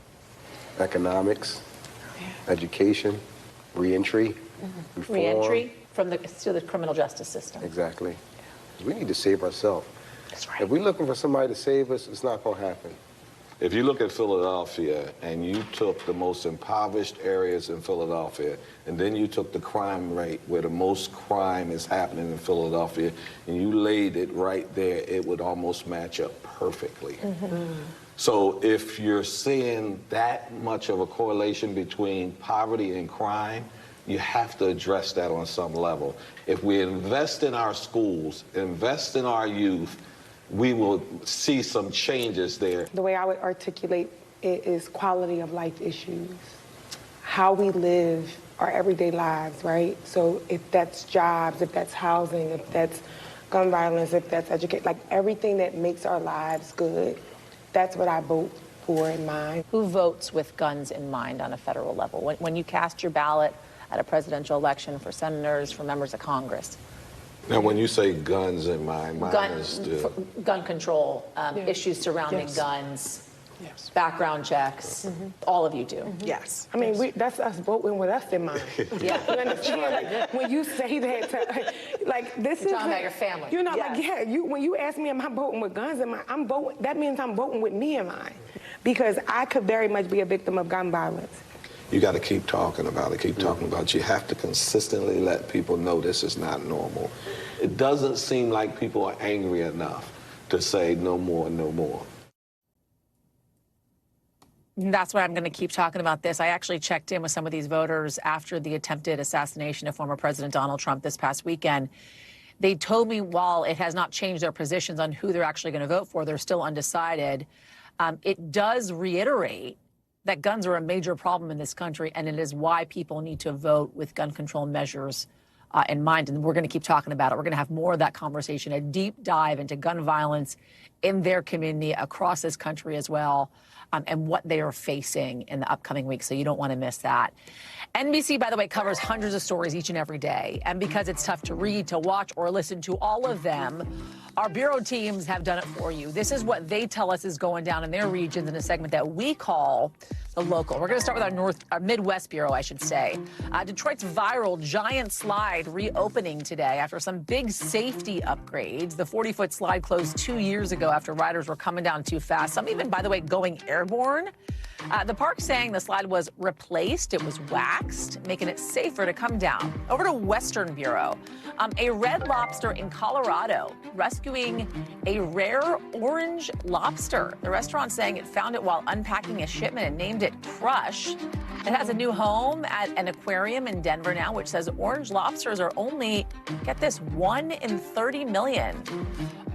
Economics, education, reentry, reform. Reentry to the criminal justice system. Exactly. We need to save ourselves. That's right. If we're looking for somebody to save us, it's not going to happen. If you look at Philadelphia and you took the most impoverished areas in Philadelphia and then you took the crime rate where the most crime is happening in Philadelphia and you laid it right there, it would almost match up perfectly. So if you're seeing that much of a correlation between poverty and crime, you have to address that on some level. If we invest in our schools, invest in our youth, we will see some changes there. The way I would articulate it is quality of life issues, how we live our everyday lives, right? So if that's jobs, if that's housing, if that's gun violence, if that's education, like everything that makes our lives good, that's what I vote for in mind. Who votes with guns in mind on a federal level? When you cast your ballot at a presidential election for senators, for members of Congress? Now, when you say guns in mind, gun control, issues surrounding guns, background checks, all of you do. Yes. I mean, that's us voting with us in mind. Yeah. You understand? Like, when you say that, like this You're is talking about your family. You know, when you ask me, am I voting with guns in mind? I'm voting. That means I'm voting with me in mind, because I could very much be a victim of gun violence. You got to keep talking about it, keep talking about it. You have to consistently let people know this is not normal. It doesn't seem like people are angry enough to say no more, no more. That's why I'm going to keep talking about this. I actually checked in with some of these voters after the attempted assassination of former President Donald Trump this past weekend. They told me while it has not changed their positions on who they're actually going to vote for, they're still undecided. It does reiterate that guns are a major problem in this country, and it is why people need to vote with gun control measures in mind. And we're going to keep talking about it. We're going to have more of that conversation, a deep dive into gun violence in their community across this country as well, and what they are facing in the upcoming weeks. So you don't want to miss that. NBC, by the way, covers hundreds of stories each and every day. And because it's tough to read, to watch, or listen to all of them, our bureau teams have done it for you. This is what they tell us is going down in their regions in a segment that we call The Local. We're going to start with our Midwest bureau, I should say. Detroit's viral giant slide reopening today after some big safety upgrades. The 40-foot slide closed 2 years ago after riders were coming down too fast. Some even, by the way, going airborne. The park saying the slide was replaced. It was waxed, making it safer to come down. Over to Western Bureau. A Red Lobster in Colorado rescuing a rare orange lobster. The restaurant saying it found it while unpacking a shipment and named it Crush. It has a new home at an aquarium in Denver now, which says orange lobsters are only, get this, 1 in 30 million.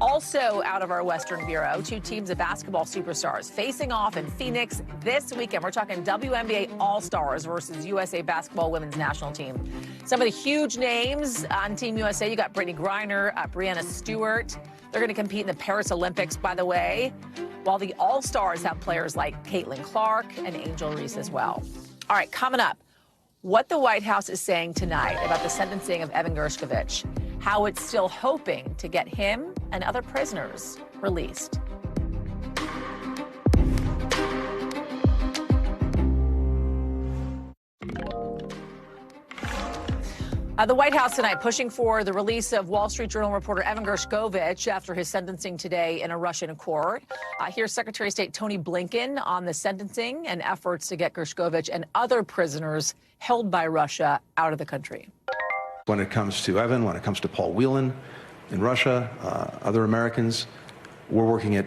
Also out of our Western Bureau, 2 teams of basketball superstars facing off in Phoenix this weekend. We're talking WNBA All-Stars versus USA Basketball Women's National Team. Some of the huge names on Team USA, you got Brittany Griner, Breanna Stewart. They're going to compete in the Paris Olympics, by the way. while the All-Stars have players like Caitlin Clark and Angel Reese as well. All right, coming up, what the White House is saying tonight about the sentencing of Evan Gershkovich, how it's still hoping to get him and other prisoners released. The White House tonight pushing for the release of Wall Street Journal reporter Evan Gershkovich after his sentencing today in a Russian court. Here's Secretary of State Tony Blinken on the sentencing and efforts to get Gershkovich and other prisoners held by Russia out of the country. When it comes to Evan, when it comes to Paul Whelan in Russia, other Americans, we're working it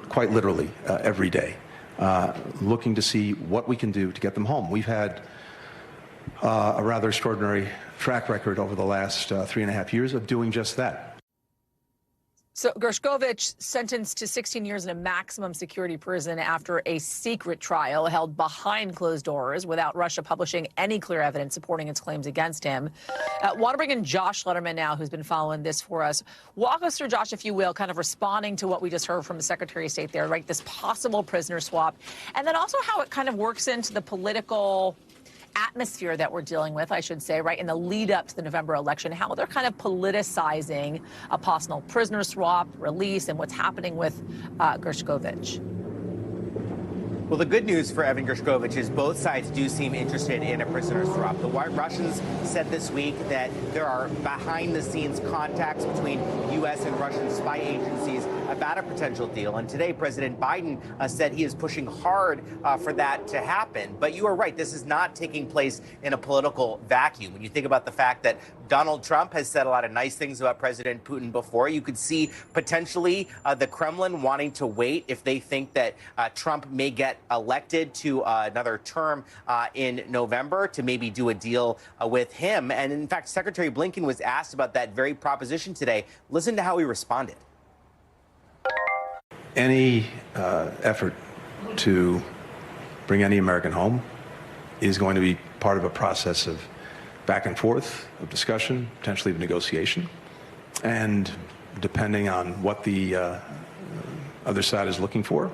quite literally every day, looking to see what we can do to get them home. We've had a rather extraordinary track record over the last 3.5 years of doing just that. So Gershkovich sentenced to 16 years in a maximum security prison after a secret trial held behind closed doors without Russia publishing any clear evidence supporting its claims against him. Want to bring in Josh Letterman now, who's been following this for us. Walk us through, Josh, if you will, kind of responding to what we just heard from the Secretary of State there, right? This possible prisoner swap, and then also how it kind of works into the political atmosphere that we're dealing with, I should say, right, in the lead up to the November election, how they're kind of politicizing a possible prisoner swap, release, and what's happening with Gershkovich. Well, the good news for Evan Gershkovich is both sides do seem interested in a prisoner swap. The Russians said this week that there are behind-the-scenes contacts between U.S. and Russian spy agencies about a potential deal. And today, President Biden said he is pushing hard for that to happen. But you are right. This is not taking place in a political vacuum. When you think about the fact that Donald Trump has said a lot of nice things about President Putin before, you could see potentially the Kremlin wanting to wait if they think that Trump may get elected to another term in November to maybe do a deal with him. And in fact, Secretary Blinken was asked about that very proposition today. Listen to how he responded. Any effort to bring any American home is going to be part of a process of back and forth, of discussion, potentially of negotiation. And depending on what the other side is looking for,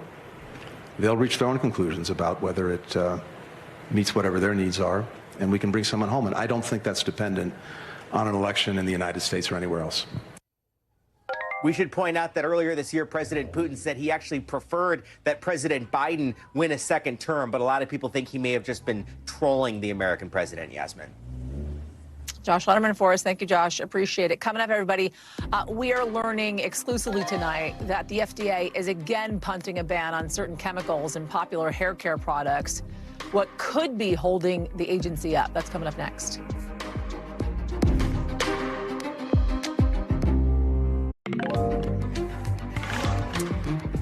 they'll reach their own conclusions about whether it meets whatever their needs are, and we can bring someone home. And I don't think that's dependent on an election in the United States or anywhere else. We should point out that earlier this year, President Putin said he actually preferred that President Biden win a second term, but a lot of people think he may have just been trolling the American president, Yasmin. Josh Letterman for us. Thank you, Josh. Appreciate it. Coming up, everybody, we are learning exclusively tonight that the FDA is again punting a ban on certain chemicals in popular hair care products. What could be holding the agency up? That's coming up next.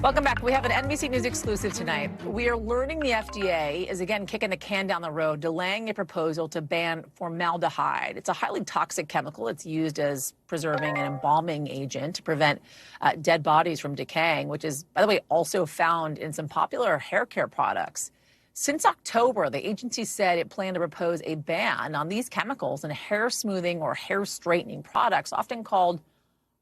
Welcome back. We have an NBC News exclusive tonight. We are learning the FDA is again kicking the can down the road, delaying a proposal to ban formaldehyde. It's a highly toxic chemical. It's used as preserving and embalming agent to prevent dead bodies from decaying, which is, by the way, also found in some popular hair care products. Since October, the agency said it planned to propose a ban on these chemicals in hair smoothing or hair straightening products, often called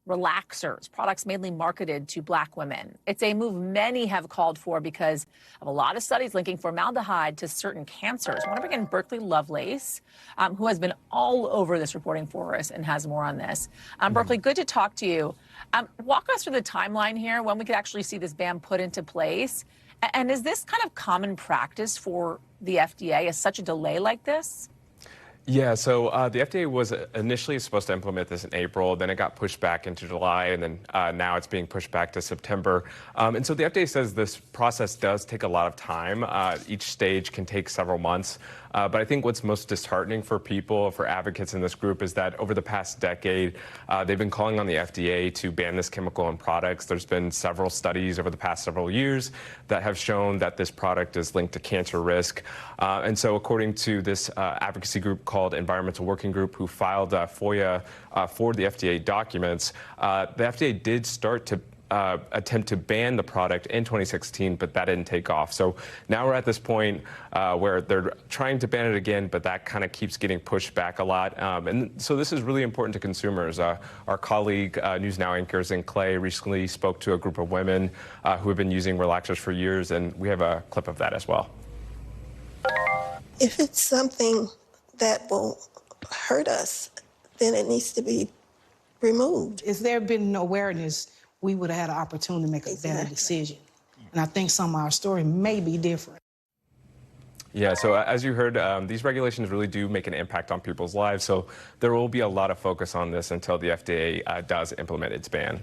relaxers, products mainly marketed to Black women. It's a move many have called for because of a lot of studies linking formaldehyde to certain cancers. I want to bring in Berkeley Lovelace, who has been all over this reporting for us and has more on this. Berkeley, good to talk to you. Walk us through the timeline here, when we could actually see this ban put into place. And is this kind of common practice for the FDA? Is such a delay like this? Yeah, so the FDA was initially supposed to implement this in April, then it got pushed back into July, and then now it's being pushed back to September. And so the FDA says this process does take a lot of time. Each stage can take several months. But I think what's most disheartening for people, for advocates in this group, is that over the past decade, they've been calling on the FDA to ban this chemical in products. There's been several studies over the past several years that have shown that this product is linked to cancer risk. And so according to this advocacy group called Environmental Working Group, who filed FOIA for the FDA documents, the FDA did start to attempt to ban the product in 2016, but that didn't take off. So now we're at this point where they're trying to ban it again, but that kind of keeps getting pushed back a lot. And so this is really important to consumers. Our colleague, News Now anchor Zinc Clay, recently spoke to a group of women who have been using relaxers for years, and we have a clip of that as well. If it's something that will hurt us, then it needs to be removed. If there had been awareness, we would have had an opportunity to make a better decision. And I think some of our story may be different. Yeah, so as you heard, these regulations really do make an impact on people's lives. So there will be a lot of focus on this until the FDA does implement its ban.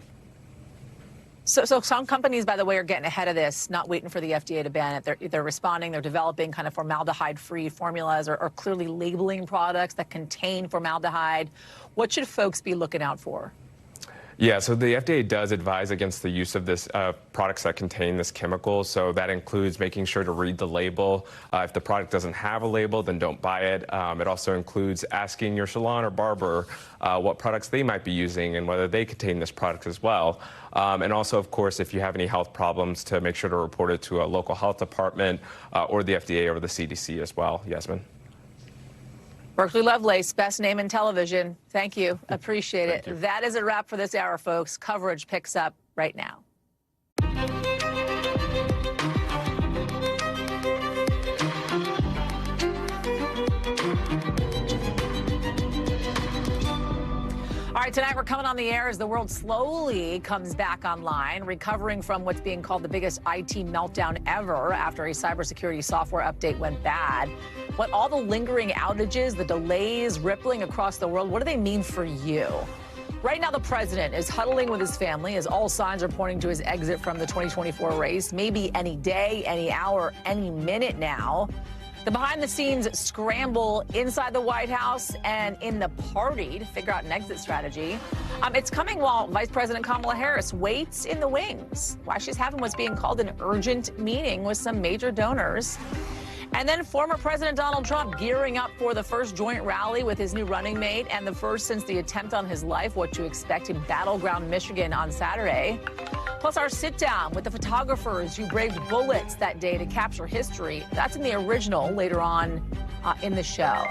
So some companies, by the way, are getting ahead of this, not waiting for the FDA to ban it. They're responding. They're developing kind of formaldehyde-free formulas or clearly labeling products that contain formaldehyde. What should folks be looking out for? Yeah, so the FDA does advise against the use of this products that contain this chemical. So that includes making sure to read the label. If the product doesn't have a label, then don't buy it. It also includes asking your salon or barber what products they might be using and whether they contain this product as well. And also, of course, if you have any health problems, to make sure to report it to a local health department or the FDA or the CDC as well. Yasmin. Berkeley Lovelace, best name in television. Thank you. Appreciate it. That is a wrap for this hour, folks. Coverage picks up right now. All right, tonight we're coming on the air as the world slowly comes back online, recovering from what's being called the biggest IT meltdown ever after a cybersecurity software update went bad. What all the lingering outages, the delays rippling across the world, what do they mean for you? Right now, the president is huddling with his family as all signs are pointing to his exit from the 2024 race, maybe any day, any hour, any minute now. The behind-the-scenes scramble inside the White House and in the party to figure out an exit strategy. It's coming while Vice President Kamala Harris waits in the wings while she's having what's being called an urgent meeting with some major donors. And then former President Donald Trump gearing up for the first joint rally with his new running mate and the first since the attempt on his life, what to expect in battleground Michigan on Saturday. Plus our sit down with the photographers who braved bullets that day to capture history. That's in the original later on in the show.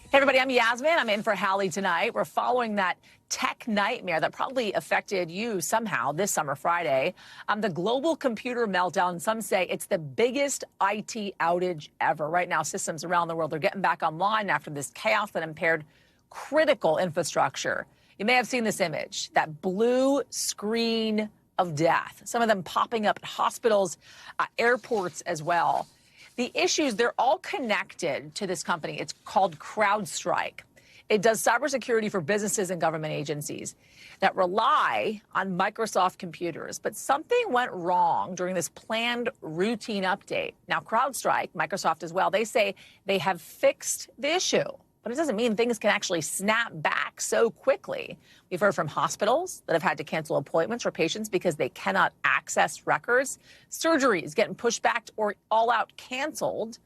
Hey, everybody, I'm Yasmin. I'm in for Hallie tonight. We're following that tech nightmare that probably affected you somehow this summer Friday. The global computer meltdown, some say it's the biggest IT outage ever. Right now, systems around the world are getting back online after this chaos that impaired critical infrastructure. You may have seen this image, that blue screen of death, some of them popping up at hospitals, airports as well. The issues, they're all connected to this company. It's called CrowdStrike. It does cybersecurity for businesses and government agencies that rely on Microsoft computers. But something went wrong during this planned routine update. Now, CrowdStrike, Microsoft as well, they say they have fixed the issue. But it doesn't mean things can actually snap back so quickly. We've heard from hospitals that have had to cancel appointments for patients because they cannot access records. Surgeries getting pushed back or all out canceled.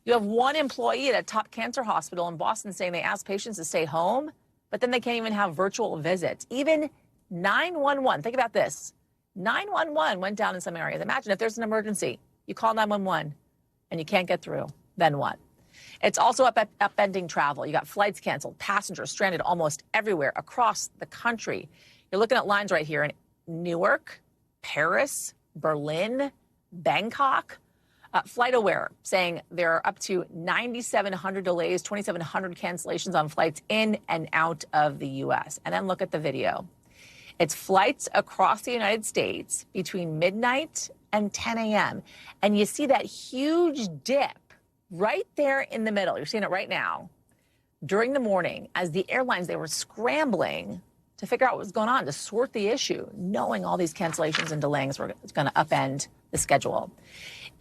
You have one employee at a top cancer hospital in Boston saying they ask patients to stay home, but then they can't even have virtual visits. Even 911, think about this. 911 went down in some areas. Imagine if there's an emergency, you call 911 and you can't get through, then what? It's also upending travel. You got flights canceled, passengers stranded almost everywhere across the country. You're looking at lines right here in Newark, Paris, Berlin, Bangkok. FlightAware saying there are up to 9,700 delays, 2,700 cancellations on flights in and out of the U.S. And then look at the video. It's flights across the United States between midnight and 10 a.m. And you see that huge dip right there in the middle. You're seeing it right now. During the morning, as the airlines, they were scrambling to figure out what was going on, to sort the issue, knowing all these cancellations and delays were going to upend the schedule.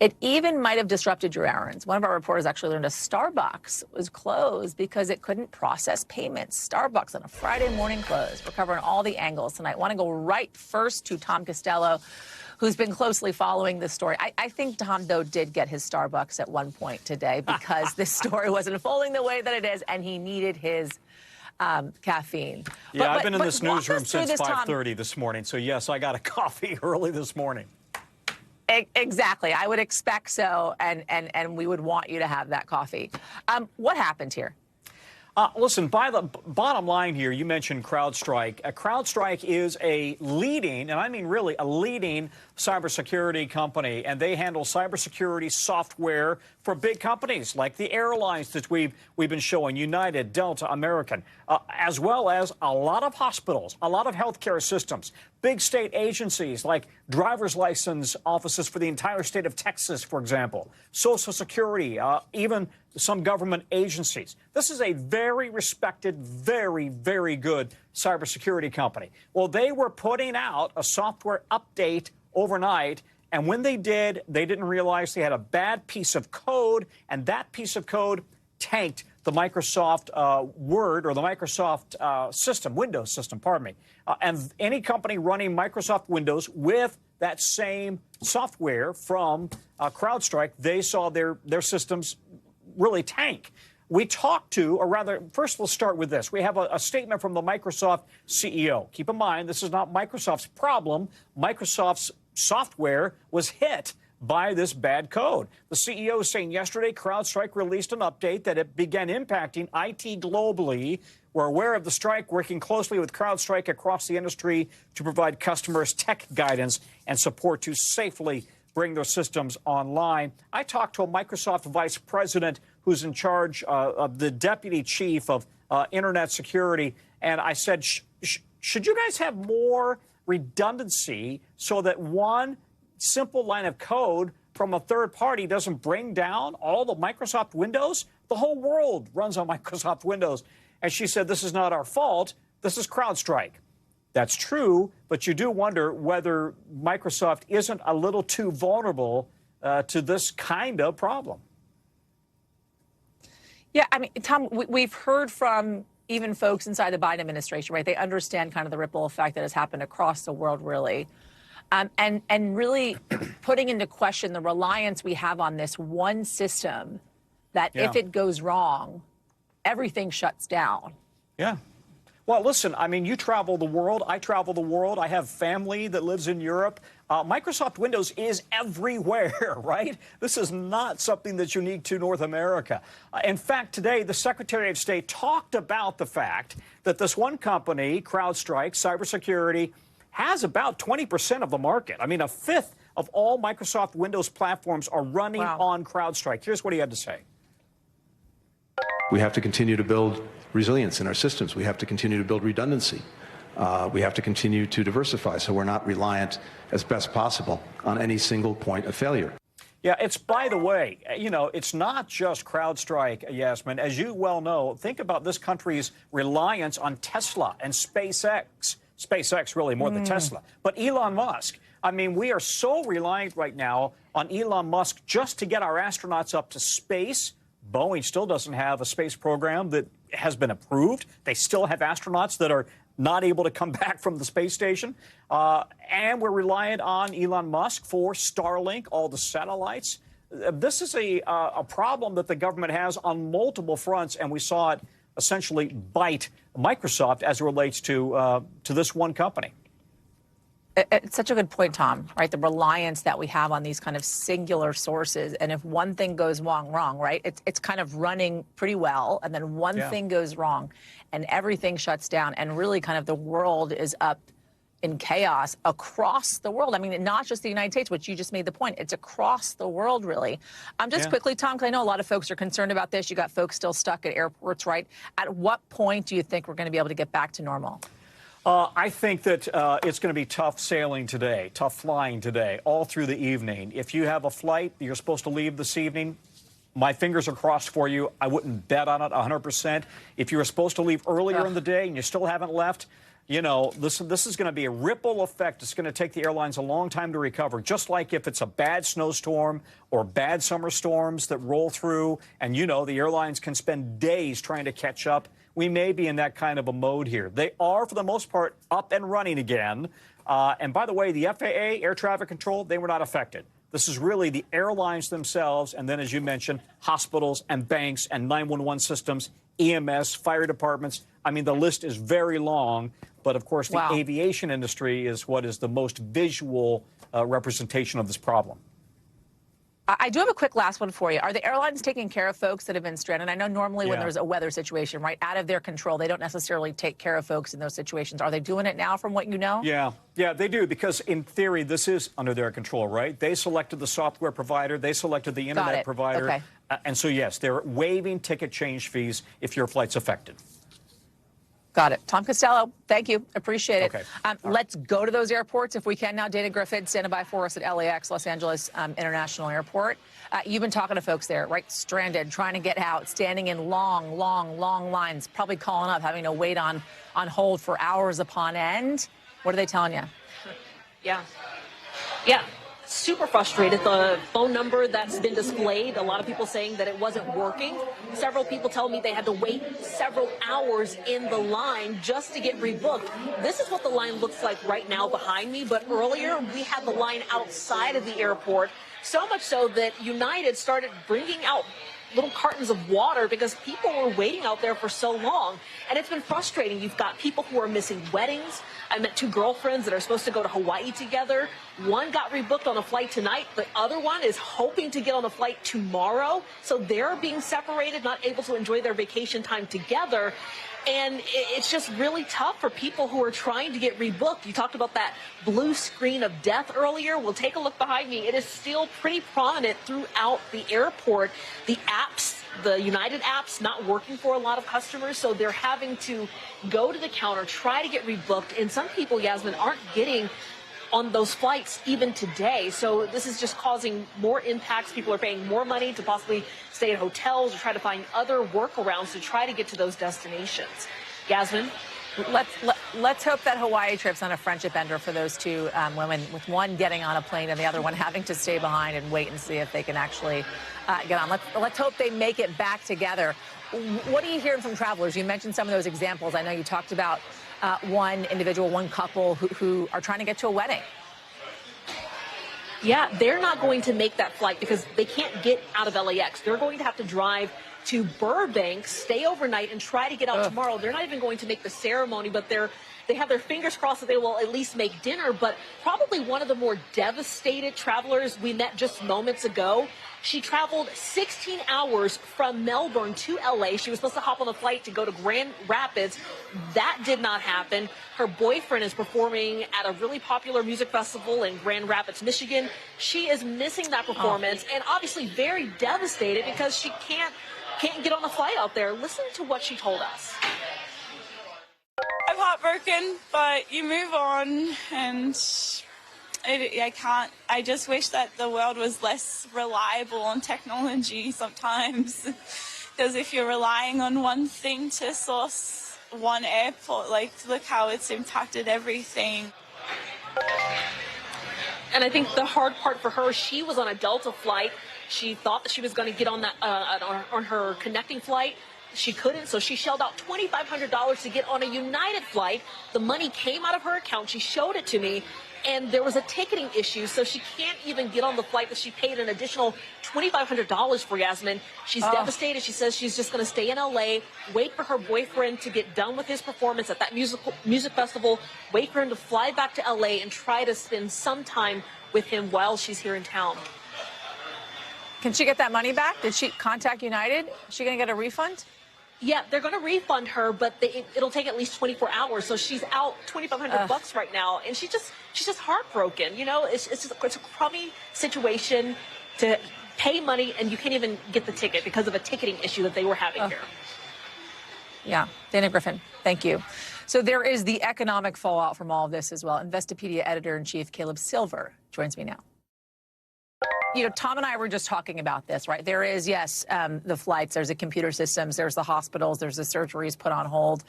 It even might have disrupted your errands. One of our reporters actually learned a Starbucks was closed because it couldn't process payments. Starbucks on a Friday morning closed. We're covering all the angles tonight. I want to go right first to Tom Costello, who's been closely following this story. I think Tom, though, did get his Starbucks at one point today because this story was unfolding the way that it is, and he needed his caffeine. Yeah, I've been in this walk newsroom us through since this, Tom. 5:30 this morning. So, yes, I got a coffee early this morning. Exactly. I would expect so, and we would want you to have that coffee. What happened here? Listen, by the bottom line here, you mentioned CrowdStrike. CrowdStrike is a leading, and I mean really a leading, cybersecurity company, and they handle cybersecurity software for big companies like the airlines that we've been showing, United, Delta, American, as well as a lot of hospitals, a lot of healthcare systems, big state agencies like driver's license offices for the entire state of Texas, for example, Social Security, even some government agencies. This is a very respected, very, very good cybersecurity company. Well, they were putting out a software update overnight, and when they did, they didn't realize they had a bad piece of code, and that piece of code tanked the Microsoft Word or the Microsoft system, Windows system, pardon me. And any company running Microsoft Windows with that same software from CrowdStrike, they saw their systems really tank. We talked to, or rather, first we'll start with this. We have a statement from the Microsoft CEO. Keep in mind, this is not Microsoft's problem. Microsoft's software was hit by this bad code. The CEO is saying yesterday CrowdStrike released an update that it began impacting IT globally. We're aware of the strike, working closely with CrowdStrike across the industry to provide customers tech guidance and support to safely bring their systems online. I talked to a Microsoft vice president who's in charge of the deputy chief of internet security, and I said, should you guys have more redundancy so that one simple line of code from a third party doesn't bring down all the Microsoft Windows? The whole world runs on Microsoft Windows. And she said, this is not our fault. This is CrowdStrike. That's true, but you do wonder whether Microsoft isn't a little too vulnerable to this kind of problem. Yeah, I mean, Tom, we've heard from even folks inside the Biden administration, right? They understand kind of the ripple effect that has happened across the world, really. And really putting into question the reliance we have on this one system that if it goes wrong, everything shuts down. Yeah. Well, listen, I mean, you travel the world. I travel the world. I have family that lives in Europe. Microsoft Windows is everywhere, right? This is not something that's unique to North America. In fact, today, the Secretary of State talked about the fact that this one company, CrowdStrike, cybersecurity, has about 20% of the market. I mean, a fifth of all Microsoft Windows platforms are running on CrowdStrike. Here's what he had to say. We have to continue to build resilience in our systems. We have to continue to build redundancy. We have to continue to diversify so we're not reliant as best possible on any single point of failure. Yeah, it's, by the way, you know, it's not just CrowdStrike, Yasmin. As you well know, think about this country's reliance on Tesla and SpaceX. SpaceX really more than Tesla. But Elon Musk, I mean, we are so reliant right now on Elon Musk just to get our astronauts up to space. Boeing still doesn't have a space program that has been approved. They still have astronauts that are not able to come back from the space station. And we're reliant on Elon Musk for Starlink, all the satellites. This is a problem that the government has on multiple fronts, and we saw it essentially bite Microsoft as it relates to this one company. It's such a good point, Tom, right? The reliance that we have on these kind of singular sources. And if one thing goes wrong, right, it's kind of running pretty well. And then one thing goes wrong and everything shuts down. And really kind of the world is up in chaos across the world. I mean, not just the United States, which you just made the point. It's across the world, really. Just quickly, Tom, because I know a lot of folks are concerned about this. You got folks still stuck at airports, right? At what point do you think we're going to be able to get back to normal? I think that it's going to be tough sailing today, tough flying today, all through the evening. If you have a flight you're supposed to leave this evening, my fingers are crossed for you. I wouldn't bet on it 100%. If you were supposed to leave earlier in the day and you still haven't left, you know, this is going to be a ripple effect. It's going to take the airlines a long time to recover, just like if it's a bad snowstorm or bad summer storms that roll through and, you know, the airlines can spend days trying to catch up. We may be in that kind of a mode here. They are, for the most part, up and running again. And by the way, the FAA, air traffic control, they were not affected. This is really the airlines themselves, and then, as you mentioned, hospitals and banks and 911 systems EMS, fire departments. I mean, the list is very long. But, of course, the aviation industry is what is the most visual representation of this problem. I do have a quick last one for you. Are the airlines taking care of folks that have been stranded? I know normally when there's a weather situation, right, out of their control, they don't necessarily take care of folks in those situations. Are they doing it now from what you know? Yeah, they do, because in theory, this is under their control, right? They selected the software provider. They selected the internet provider. Okay. And so, yes, they're waiving ticket change fees if your flight's affected. Got it. Tom Costello, thank you. Appreciate it. Okay. Let's go to those airports if we can now. Dana Griffin, standing by for us at LAX, Los Angeles International Airport. You've been talking to folks there, right? Stranded, trying to get out, standing in long lines, probably calling up, having to wait on hold for hours upon end. What are they telling you? Yeah. Super frustrated. The phone number that's been displayed, a lot of people saying that it wasn't working. Several people tell me they had to wait several hours in the line just to get rebooked. This is what the line looks like right now behind me, but earlier we had the line outside of the airport, so much so that United started bringing out little cartons of water because people were waiting out there for so long. And it's been frustrating. You've got people who are missing weddings. I met two girlfriends that are supposed to go to Hawaii together. One got rebooked on a flight tonight. The other one is hoping to get on a flight tomorrow. So they're being separated, not able to enjoy their vacation time together. And it's just really tough for people who are trying to get rebooked. You talked about that blue screen of death earlier. Well, take a look behind me. It is still pretty prominent throughout the airport. The apps, the United apps, not working for a lot of customers. So they're having to go to the counter, try to get rebooked. And some people, Yasmin, aren't getting on those flights even today. So this is just causing more impacts. People are paying more money to possibly stay at hotels or try to find other workarounds to try to get to those destinations. Yasmin? Let's hope that Hawaii trip's not a friendship ender for those two women, with one getting on a plane and the other one having to stay behind and wait and see if they can actually get on. Let's hope they make it back together. What are you hearing from travelers? You mentioned some of those examples. I know you talked about one individual, one couple who are trying to get to a wedding. Yeah, they're not going to make that flight because they can't get out of LAX. They're going to have to drive to Burbank, stay overnight, and try to get out tomorrow. They're not even going to make the ceremony, but they have their fingers crossed that they will at least make dinner. But probably one of the more devastated travelers we met just moments ago. She traveled 16 hours from Melbourne to LA. She was supposed to hop on a flight to go to Grand Rapids. That did not happen. Her boyfriend is performing at a really popular music festival in Grand Rapids, Michigan. She is missing that performance and obviously very devastated because she can't get on a flight out there. Listen to what she told us. I'm heartbroken, but you move on, and I just wish that the world was less reliable on technology sometimes. Because if you're relying on one thing to source one airport, like, look how it's impacted everything. And I think the hard part for her, she was on a Delta flight. She thought that she was going to get on that on her connecting flight. She couldn't, so she shelled out $2,500 to get on a United flight. The money came out of her account. She showed it to me, and there was a ticketing issue, so she can't even get on the flight that she paid an additional $2,500 for, Yasmin. She's devastated. She says she's just going to stay in L.A., wait for her boyfriend to get done with his performance at that music festival, wait for him to fly back to L.A. and try to spend some time with him while she's here in town. Can she get that money back? Did she contact United? Is she going to get a refund? Yeah, they're going to refund her, but it'll take at least 24 hours. So she's out $2,500 right now, and she's just heartbroken. You know, it's a crummy situation to pay money, and you can't even get the ticket because of a ticketing issue that they were having here. Yeah, Dana Griffin, thank you. So there is the economic fallout from all of this as well. Investopedia editor-in-chief Caleb Silver joins me now. You know, Tom and I were just talking about this, right? There is, yes, the flights, there's the computer systems, there's the hospitals, there's the surgeries put on hold.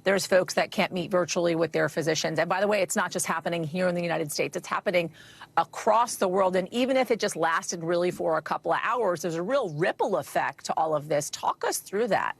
There's folks that can't meet virtually with their physicians. And by the way, it's not just happening here in the United States. It's happening across the world. And even if it just lasted really for a couple of hours, there's a real ripple effect to all of this. Talk us through that.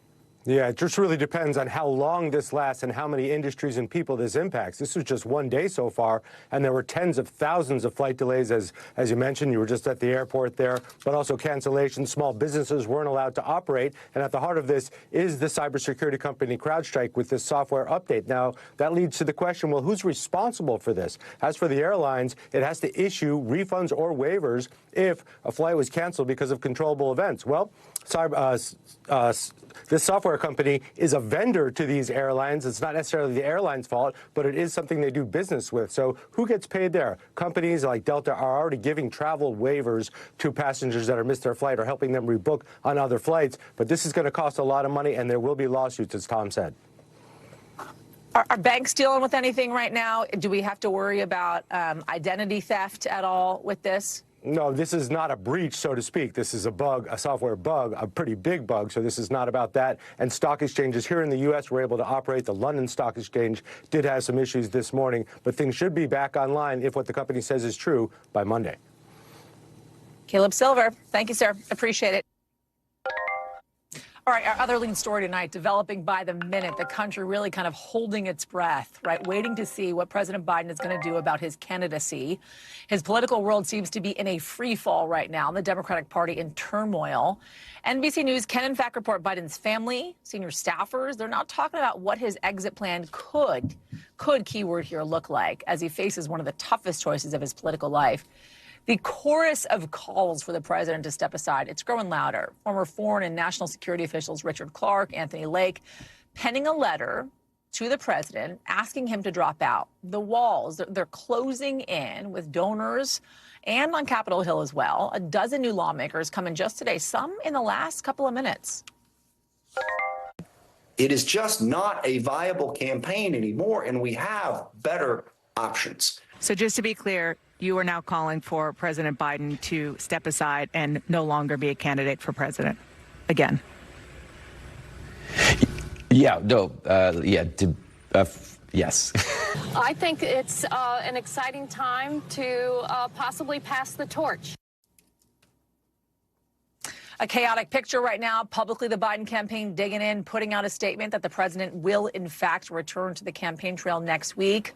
Yeah, it just really depends on how long this lasts and how many industries and people this impacts. This was just one day so far, and there were tens of thousands of flight delays, as you mentioned. You were just at the airport there, but also cancellations. Small businesses weren't allowed to operate, and at the heart of this is the cybersecurity company CrowdStrike with this software update. Now, that leads to the question, well, who's responsible for this? As for the airlines, it has to issue refunds or waivers if a flight was canceled because of controllable events. Well, this software company is a vendor to these airlines. It's not necessarily the airline's fault, but it is something they do business with. So who gets paid there? Companies like Delta are already giving travel waivers to passengers that have missed their flight or helping them rebook on other flights. But this is going to cost a lot of money, and there will be lawsuits, as Tom said. Are banks dealing with anything right now? Do we have to worry about identity theft at all with this? No, this is not a breach, so to speak. This is a bug, a software bug, a pretty big bug. So this is not about that. And stock exchanges here in the U.S. were able to operate. The London Stock Exchange did have some issues this morning, but things should be back online if what the company says is true by Monday. Caleb Silver, thank you, sir. Appreciate it. All right, our other lead story tonight, developing by the minute, the country really kind of holding its breath, right, waiting to see what President Biden is going to do about his candidacy. His political world seems to be in a free fall right now, the Democratic Party in turmoil. NBC News can, in fact, report Biden's family, senior staffers. They're not talking about what his exit plan could keyword here, look like as he faces one of the toughest choices of his political life. The chorus of calls for the president to step aside, it's growing louder. Former foreign and national security officials Richard Clarke, Anthony Lake, penning a letter to the president asking him to drop out. The walls, they're closing in with donors and on Capitol Hill as well. A dozen new lawmakers coming just today, some in the last couple of minutes. It is just not a viable campaign anymore, and we have better options. So just to be clear, you are now calling for President Biden to step aside and no longer be a candidate for president again. Yeah, no, yes. I think it's an exciting time to possibly pass the torch. A chaotic picture right now. Publicly, the Biden campaign digging in, putting out a statement that the president will, in fact, return to the campaign trail next week.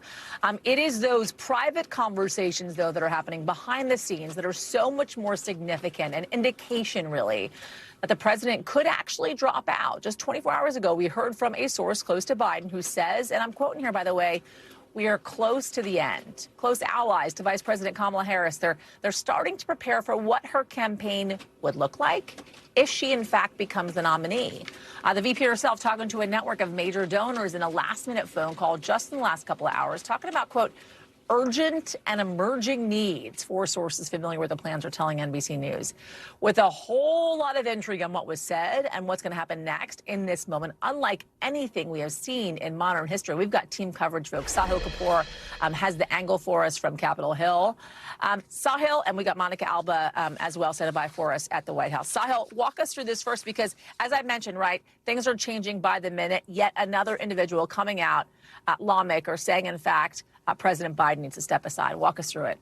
It is those private conversations, though, that are happening behind the scenes that are so much more significant, an indication, really, that the president could actually drop out. Just 24 hours ago, we heard from a source close to Biden who says, and I'm quoting here, by the way, we are close to the end. Close allies to Vice President Kamala Harris. They're starting to prepare for what her campaign would look like if she, in fact, becomes the nominee. The VP herself talking to a network of major donors in a last-minute phone call just in the last couple of hours, talking about, quote, urgent and emerging needs, four sources familiar with the plans are telling NBC News. With a whole lot of intrigue on what was said and what's going to happen next in this moment, unlike anything we have seen in modern history. We've got team coverage, folks. Sahil Kapoor has the angle for us from Capitol Hill. Sahil, and we got Monica Alba as well, standing by for us at the White House. Sahil, walk us through this first, because as I mentioned, right, things are changing by the minute. Yet another individual coming out, lawmaker, saying, in fact, President Biden needs to step aside. Walk us through it.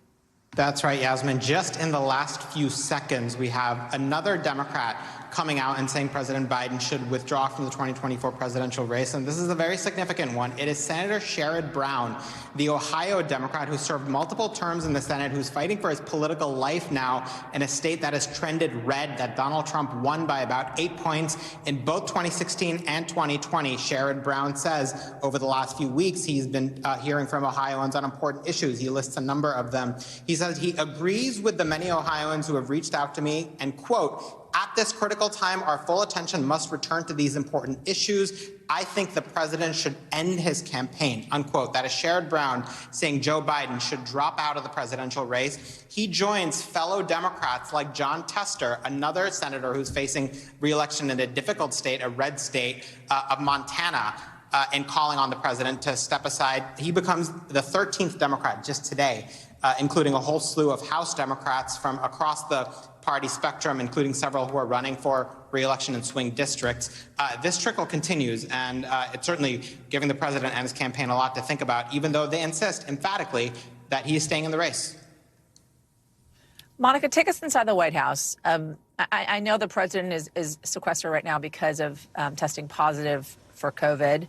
That's right, Yasmin. Just in the last few seconds, we have another Democrat coming out and saying President Biden should withdraw from the 2024 presidential race. And this is a very significant one. It is Senator Sherrod Brown, the Ohio Democrat who served multiple terms in the Senate, who's fighting for his political life now in a state that has trended red, that Donald Trump won by about 8 points in both 2016 and 2020. Sherrod Brown says over the last few weeks, he's been hearing from Ohioans on important issues. He lists a number of them. He says he agrees with the many Ohioans who have reached out to me and, quote, at this critical time, our full attention must return to these important issues. I think the president should end his campaign, unquote. That is Sherrod Brown saying Joe Biden should drop out of the presidential race. He joins fellow Democrats like John Tester, another senator who's facing re-election in a difficult state, a red state of Montana, in calling on the president to step aside. He becomes the 13th Democrat just today, including a whole slew of House Democrats from across the party spectrum, including several who are running for re-election in swing districts. This trickle continues, and it's certainly giving the president and his campaign a lot to think about, even though they insist emphatically that he is staying in the race. Monica, take us inside the White House. I know the president is sequestered right now because of testing positive for COVID.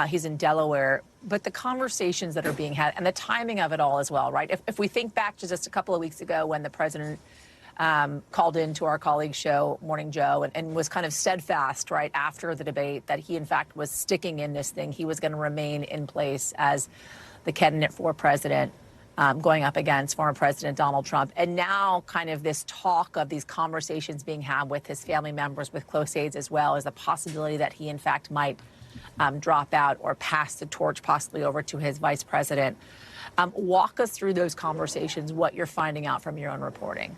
He's in Delaware. But the conversations that are being had and the timing of it all as well, right? If we think back to just a couple of weeks ago when the president called into our colleague's show, Morning Joe, and was kind of steadfast right after the debate that he, in fact, was sticking in this thing. He was going to remain in place as the candidate for president. Going up against former President Donald Trump. And now kind of this talk of these conversations being had with his family members, with close aides as well, as the possibility that he, in fact, might drop out or pass the torch possibly over to his vice president. Walk us through those conversations, what you're finding out from your own reporting.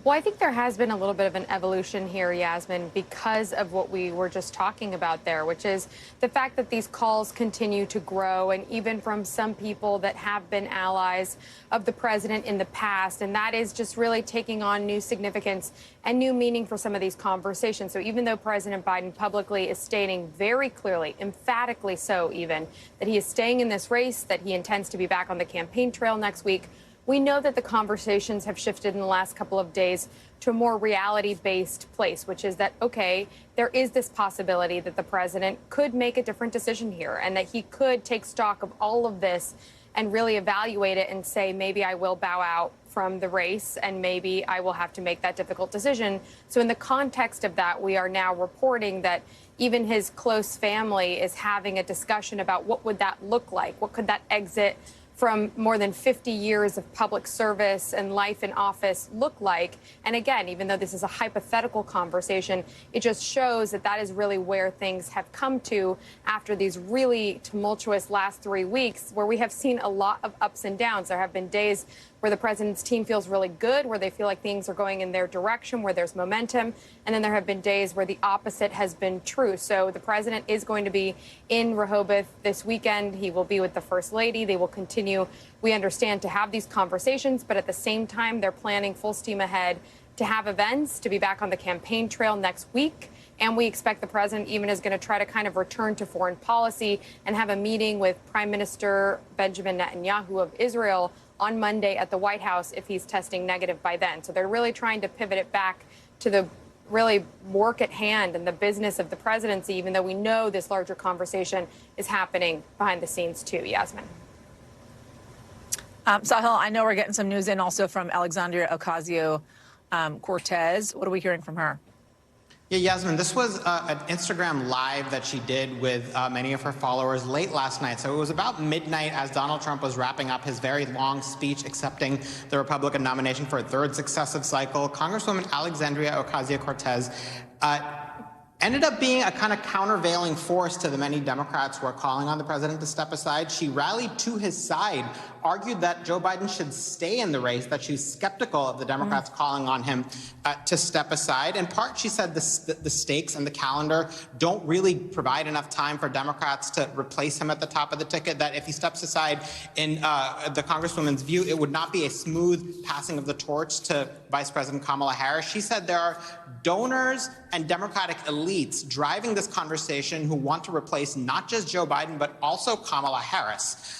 Well, I think there has been a little bit of an evolution here, Yasmin, because of what we were just talking about there, which is the fact that these calls continue to grow, and even from some people that have been allies of the president in the past. And that is just really taking on new significance and new meaning for some of these conversations. So even though President Biden publicly is stating very clearly, emphatically so even, that he is staying in this race, that he intends to be back on the campaign trail next week, we know that the conversations have shifted in the last couple of days to a more reality-based place, which is that, okay, there is this possibility that the president could make a different decision here and that he could take stock of all of this and really evaluate it and say, maybe I will bow out from the race and maybe I will have to make that difficult decision. So in the context of that, we are now reporting that even his close family is having a discussion about what would that look like? What could that exit from more than 50 years of public service and life in office look like? And again, even though this is a hypothetical conversation, it just shows that that is really where things have come to after these really tumultuous last 3 weeks, where we have seen a lot of ups and downs. There have been days where the president's team feels really good, where they feel like things are going in their direction, where there's momentum. And then there have been days where the opposite has been true. So the president is going to be in Rehoboth this weekend. He will be with the First Lady. They will continue, we understand, to have these conversations. But at the same time, they're planning full steam ahead to have events, to be back on the campaign trail next week. And we expect the president even is going to try to kind of return to foreign policy and have a meeting with Prime Minister Benjamin Netanyahu of Israel on Monday at the White House if he's testing negative by then. So they're really trying to pivot it back to the really work at hand and the business of the presidency, even though we know this larger conversation is happening behind the scenes too. Yasmin. Sahil, I know we're getting some news in also from Alexandria Ocasio-Cortez. What are we hearing from her? Yeah, Yasmin, this was an Instagram Live that she did with many of her followers late last night. So it was about midnight as Donald Trump was wrapping up his very long speech accepting the Republican nomination for a third successive cycle. Congresswoman Alexandria Ocasio-Cortez ended up being a kind of countervailing force to the many Democrats who are calling on the president to step aside. She rallied to his side, argued that Joe Biden should stay in the race, that she's skeptical of the Democrats calling on him to step aside. In part, she said the stakes and the calendar don't really provide enough time for Democrats to replace him at the top of the ticket, that if he steps aside, in the Congresswoman's view, it would not be a smooth passing of the torch to Vice President Kamala Harris. She said there are donors and Democratic elites driving this conversation who want to replace not just Joe Biden, but also Kamala Harris.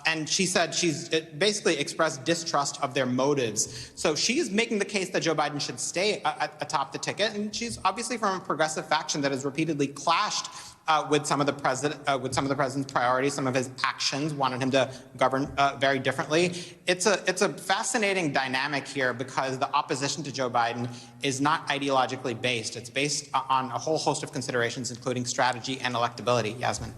And she said she's basically expressed distrust of their motives. So she's making the case that Joe Biden should stay atop the ticket. And she's obviously from a progressive faction that has repeatedly clashed with some of the president's priorities, some of his actions, wanted him to govern very differently. It's a fascinating dynamic here because the opposition to Joe Biden is not ideologically based. It's based on a whole host of considerations, including strategy and electability. Yasmin.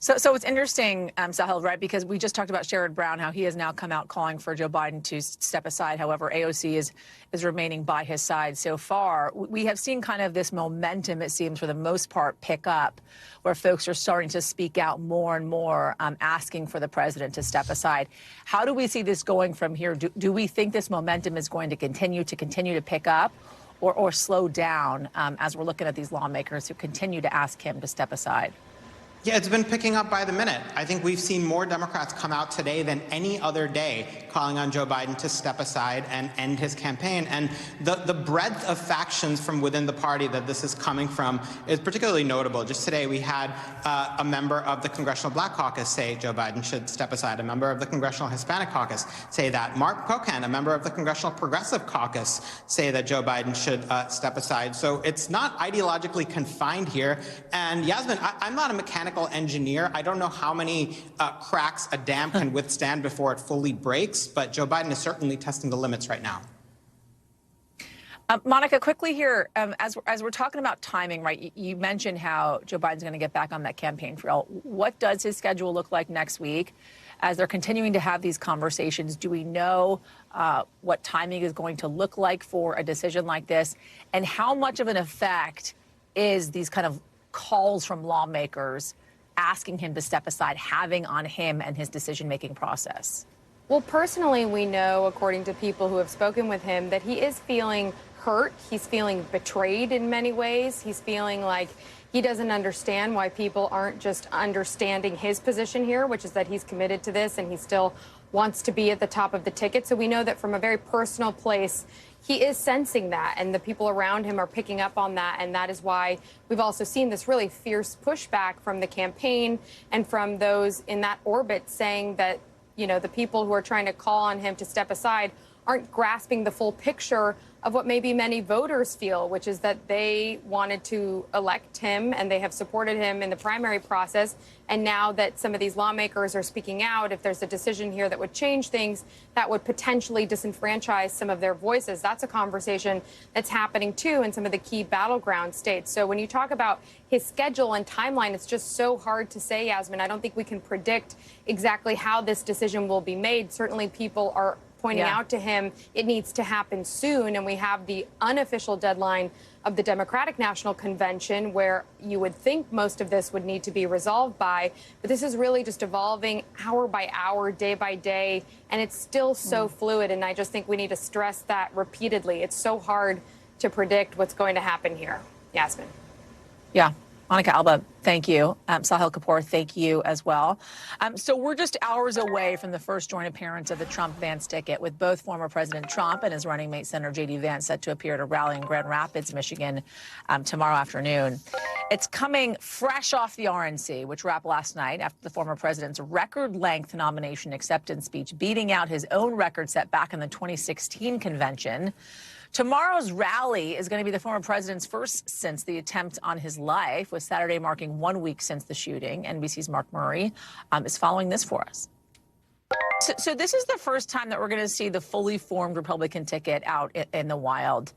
So it's interesting, Sahil, right? Because we just talked about Sherrod Brown, how he has now come out calling for Joe Biden to step aside. However, AOC is remaining by his side so far. We have seen kind of this momentum, it seems, for the most part, pick up, where folks are starting to speak out more and more, asking for the president to step aside. How do we see this going from here? Do we think this momentum is going to continue to pick up or slow down as we're looking at these lawmakers who continue to ask him to step aside? Yeah, it's been picking up by the minute. I think we've seen more Democrats come out today than any other day calling on Joe Biden to step aside and end his campaign. And the breadth of factions from within the party that this is coming from is particularly notable. Just today we had a member of the Congressional Black Caucus say Joe Biden should step aside, a member of the Congressional Hispanic Caucus say that, Mark Pocan, a member of the Congressional Progressive Caucus, say that Joe Biden should step aside. So it's not ideologically confined here. And Yasmin, I'm not a mechanical engineer. I don't know how many cracks a dam can withstand before it fully breaks, but Joe Biden is certainly testing the limits right now. Monica, quickly here, as we're talking about timing, right, you mentioned how Joe Biden's going to get back on that campaign trail. What does his schedule look like next week as they're continuing to have these conversations? Do we know what timing is going to look like for a decision like this? And how much of an effect is these kind of calls from lawmakers asking him to step aside having on him and his decision-making process? Well, personally, we know, according to people who have spoken with him, that he is feeling hurt. He's feeling betrayed in many ways. He's feeling like he doesn't understand why people aren't just understanding his position here, which is that he's committed to this and he still wants to be at the top of the ticket. So we know that from a very personal place, he is sensing that, and the people around him are picking up on that, and that is why we've also seen this really fierce pushback from the campaign and from those in that orbit saying that, you know, the people who are trying to call on him to step aside aren't grasping the full picture of what maybe many voters feel, which is that they wanted to elect him and they have supported him in the primary process. And now that some of these lawmakers are speaking out, if there's a decision here that would change things, that would potentially disenfranchise some of their voices. That's a conversation that's happening, too, in some of the key battleground states. So when you talk about his schedule and timeline, it's just so hard to say, Yasmin. I don't think we can predict exactly how this decision will be made. Certainly people are pointing out to him it needs to happen soon, and we have the unofficial deadline of the Democratic National Convention where you would think most of this would need to be resolved by, but this is really just evolving hour by hour, day by day, and it's still so fluid, and I just think we need to stress that repeatedly. It's so hard to predict what's going to happen here. Yasmin. Yeah. Monica Alba, thank you. Sahil Kapoor, thank you as well. So we're just hours away from the first joint appearance of the Trump-Vance ticket, with both former President Trump and his running mate, Senator J.D. Vance, set to appear at a rally in Grand Rapids, Michigan, tomorrow afternoon. It's coming fresh off the RNC, which wrapped last night after the former president's record-length nomination acceptance speech, beating out his own record set back in the 2016 convention. Tomorrow's rally is going to be the former president's first since the attempt on his life, with Saturday marking 1 week since the shooting. NBC's Mark Murray is following this for us. So this is the first time that we're going to see the fully formed Republican ticket out in the wild.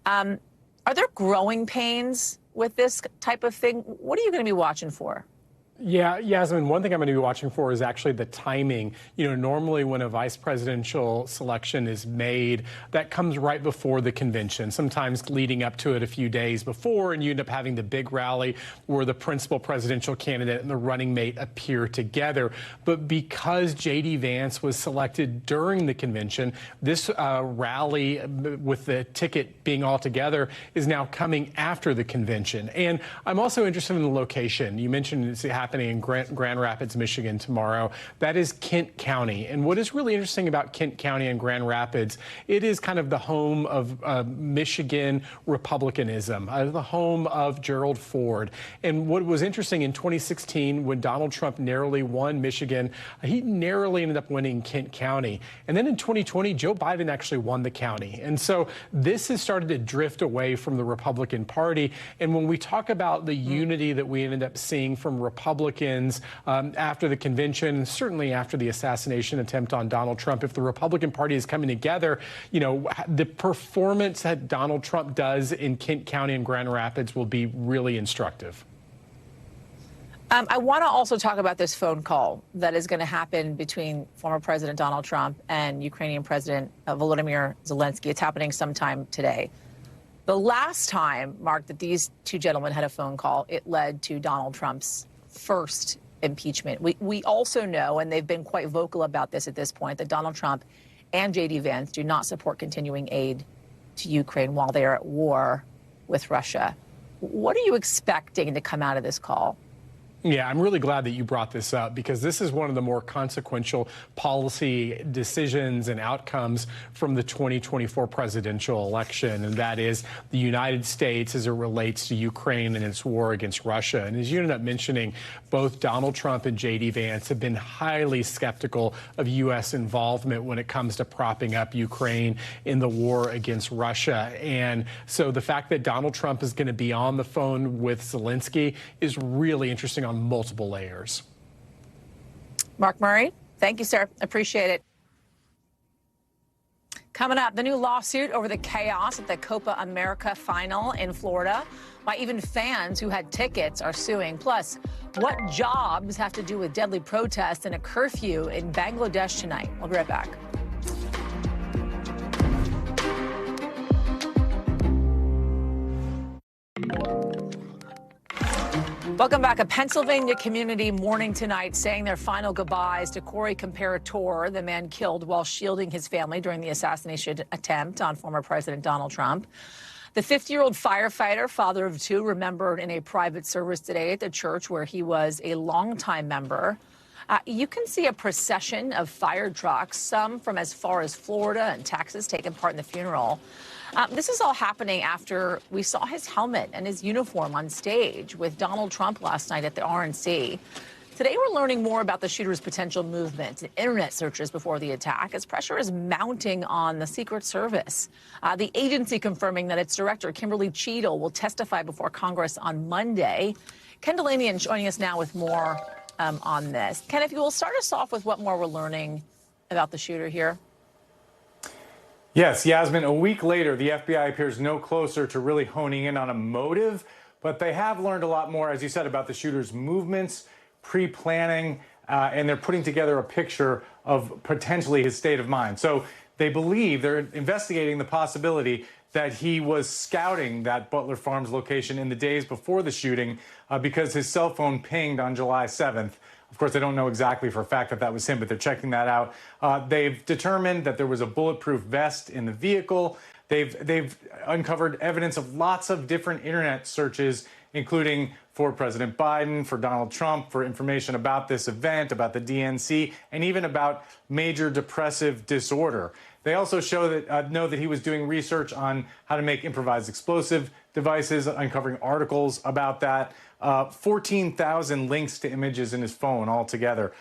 Are there growing pains with this type of thing? What are you going to be watching for? Yeah, Yasmin, one thing I'm going to be watching for is actually the timing. You know, normally when a vice presidential selection is made, that comes right before the convention, sometimes leading up to it a few days before, and you end up having the big rally where the principal presidential candidate and the running mate appear together. But because J.D. Vance was selected during the convention, this rally with the ticket being all together is now coming after the convention. And I'm also interested in the location. You mentioned it's happening in Grand Rapids, Michigan tomorrow. That is Kent County. And what is really interesting about Kent County and Grand Rapids, it is kind of the home of Michigan Republicanism, the home of Gerald Ford. And what was interesting in 2016, when Donald Trump narrowly won Michigan, he narrowly ended up winning Kent County. And then in 2020, Joe Biden actually won the county. And so this has started to drift away from the Republican Party. And when we talk about the unity that we ended up seeing from Republicans after the convention, certainly after the assassination attempt on Donald Trump, if the Republican Party is coming together, you know, the performance that Donald Trump does in Kent County and Grand Rapids will be really instructive. I want to also talk about this phone call that is going to happen between former President Donald Trump and Ukrainian President Volodymyr Zelensky. It's happening sometime today. The last time, Mark, that these two gentlemen had a phone call, it led to Donald Trump's first impeachment. We also know, and they've been quite vocal about this at this point, that Donald Trump and J.D. Vance do not support continuing aid to Ukraine while they are at war with Russia. What are you expecting to come out of this call? Yeah, I'm really glad that you brought this up because this is one of the more consequential policy decisions and outcomes from the 2024 presidential election, and that is the United States as it relates to Ukraine and its war against Russia. And as you ended up mentioning, both Donald Trump and J.D. Vance have been highly skeptical of U.S. involvement when it comes to propping up Ukraine in the war against Russia. And so the fact that Donald Trump is going to be on the phone with Zelensky is really interesting on multiple layers. Mark Murray, thank you, sir. Appreciate it. Coming up, the new lawsuit over the chaos at the Copa America final in Florida. Why even fans who had tickets are suing. Plus, what jobs have to do with deadly protests and a curfew in Bangladesh tonight? We'll be right back. Welcome back. A Pennsylvania community mourning tonight, saying their final goodbyes to Corey Comparator, the man killed while shielding his family during the assassination attempt on former President Donald Trump. The 50-year-old firefighter, father of two, remembered in a private service today at the church where he was a longtime member. You can see a procession of fire trucks, some from as far as Florida and Texas, taking part in the funeral. This is all happening after we saw his helmet and his uniform on stage with Donald Trump last night at the RNC. Today, we're learning more about the shooter's potential movement and internet searches before the attack as pressure is mounting on the Secret Service. The agency confirming that its director, Kimberly Cheadle, will testify before Congress on Monday. Ken Delanian joining us now with more on this. Ken, if you will start us off with what more we're learning about the shooter here. Yes, Yasmin, a week later, the FBI appears no closer to really honing in on a motive, but they have learned a lot more, as you said, about the shooter's movements, pre-planning, and they're putting together a picture of potentially his state of mind. So they believe they're investigating the possibility that he was scouting that Butler Farms location in the days before the shooting because his cell phone pinged on July 7th. Of course, they don't know exactly for a fact that that was him, but they're checking that out. They've determined that there was a bulletproof vest in the vehicle. They've uncovered evidence of lots of different internet searches, including for President Biden, for Donald Trump, for information about this event, about the DNC, and even about major depressive disorder. They also know that he was doing research on how to make improvised explosive devices, uncovering articles about that. 14,000 links to images in his phone altogether,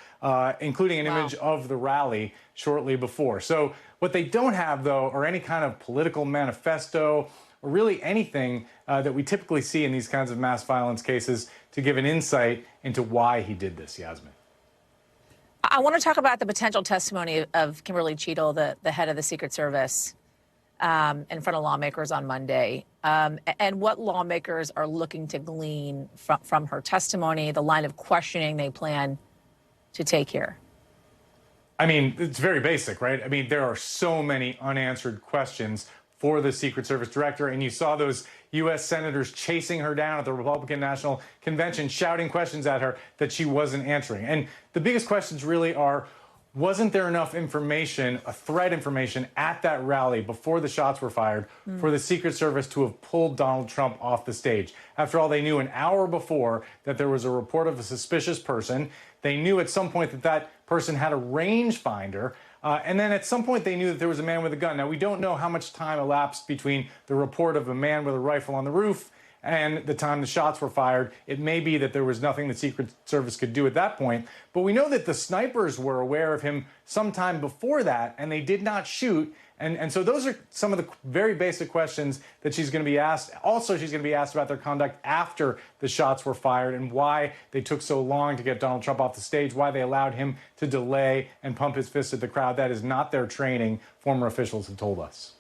including an image of the rally shortly before. So what they don't have, though, are any kind of political manifesto or really anything that we typically see in these kinds of mass violence cases to give an insight into why he did this, Yasmin. I want to talk about the potential testimony of Kimberly Cheadle, the head of the Secret Service, in front of lawmakers on Monday, and what lawmakers are looking to glean from her testimony, the line of questioning they plan to take here. I mean, it's very basic, right? I mean, there are so many unanswered questions for the Secret Service director, and you saw those U.S. senators chasing her down at the Republican National Convention, shouting questions at her that she wasn't answering. And the biggest questions really are, wasn't there enough information, threat information, at that rally before the shots were fired for the Secret Service to have pulled Donald Trump off the stage? After all, they knew an hour before that there was a report of a suspicious person. They knew at some point that that person had a rangefinder. And then at some point they knew that there was a man with a gun. Now, we don't know how much time elapsed between the report of a man with a rifle on the roof and the time the shots were fired. It may be that there was nothing the Secret Service could do at that point. But we know that the snipers were aware of him sometime before that, and they did not shoot. And so those are some of the very basic questions that she's going to be asked. Also, she's going to be asked about their conduct after the shots were fired and why they took so long to get Donald Trump off the stage, why they allowed him to delay and pump his fist at the crowd. That is not their training, former officials have told us.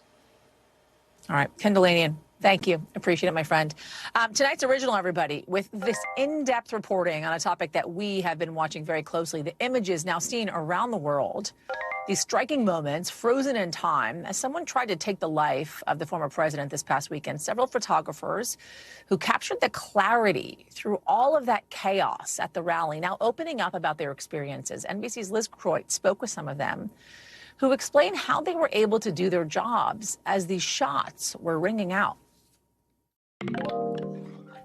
All right, Ken Delanian, thank you. Appreciate it, my friend. Tonight's original, everybody, with this in-depth reporting on a topic that we have been watching very closely, the images now seen around the world, these striking moments frozen in time as someone tried to take the life of the former president this past weekend. Several photographers who captured the clarity through all of that chaos at the rally, now opening up about their experiences. NBC's Liz Croyt spoke with some of them, who explained how they were able to do their jobs as these shots were ringing out.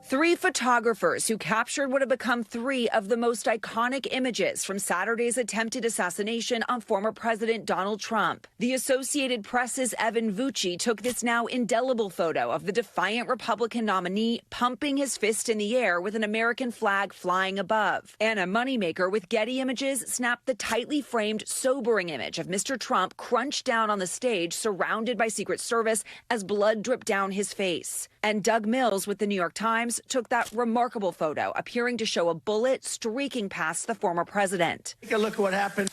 Three photographers who captured what have become three of the most iconic images from Saturday's attempted assassination on former President Donald Trump. The Associated Press's Evan Gershkovich took this now indelible photo of the defiant Republican nominee pumping his fist in the air with an American flag flying above. Anna Moneymaker with Getty Images snapped the tightly framed, sobering image of Mr. Trump crunched down on the stage surrounded by Secret Service as blood dripped down his face. And Doug Mills with the New York Times took that remarkable photo, appearing to show a bullet streaking past the former president. Take a look at what happened.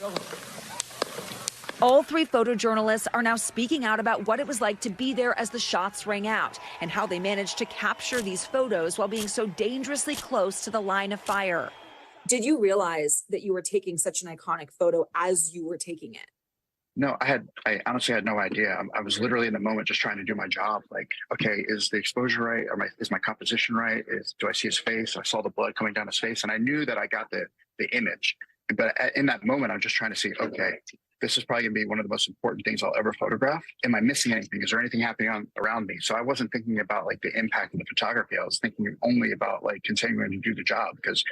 All three photojournalists are now speaking out about what it was like to be there as the shots rang out and how they managed to capture these photos while being so dangerously close to the line of fire. Did you realize that you were taking such an iconic photo as you were taking it? No, I honestly had no idea. I was literally in the moment just trying to do my job. Like, okay, is the exposure right? Is my composition right? Do I see his face? I saw the blood coming down his face, and I knew that I got the image. But in that moment, I'm just trying to see, okay, this is probably going to be one of the most important things I'll ever photograph. Am I missing anything? Is there anything happening around me? So I wasn't thinking about like the impact of the photography. I was thinking only about like continuing to do the job, because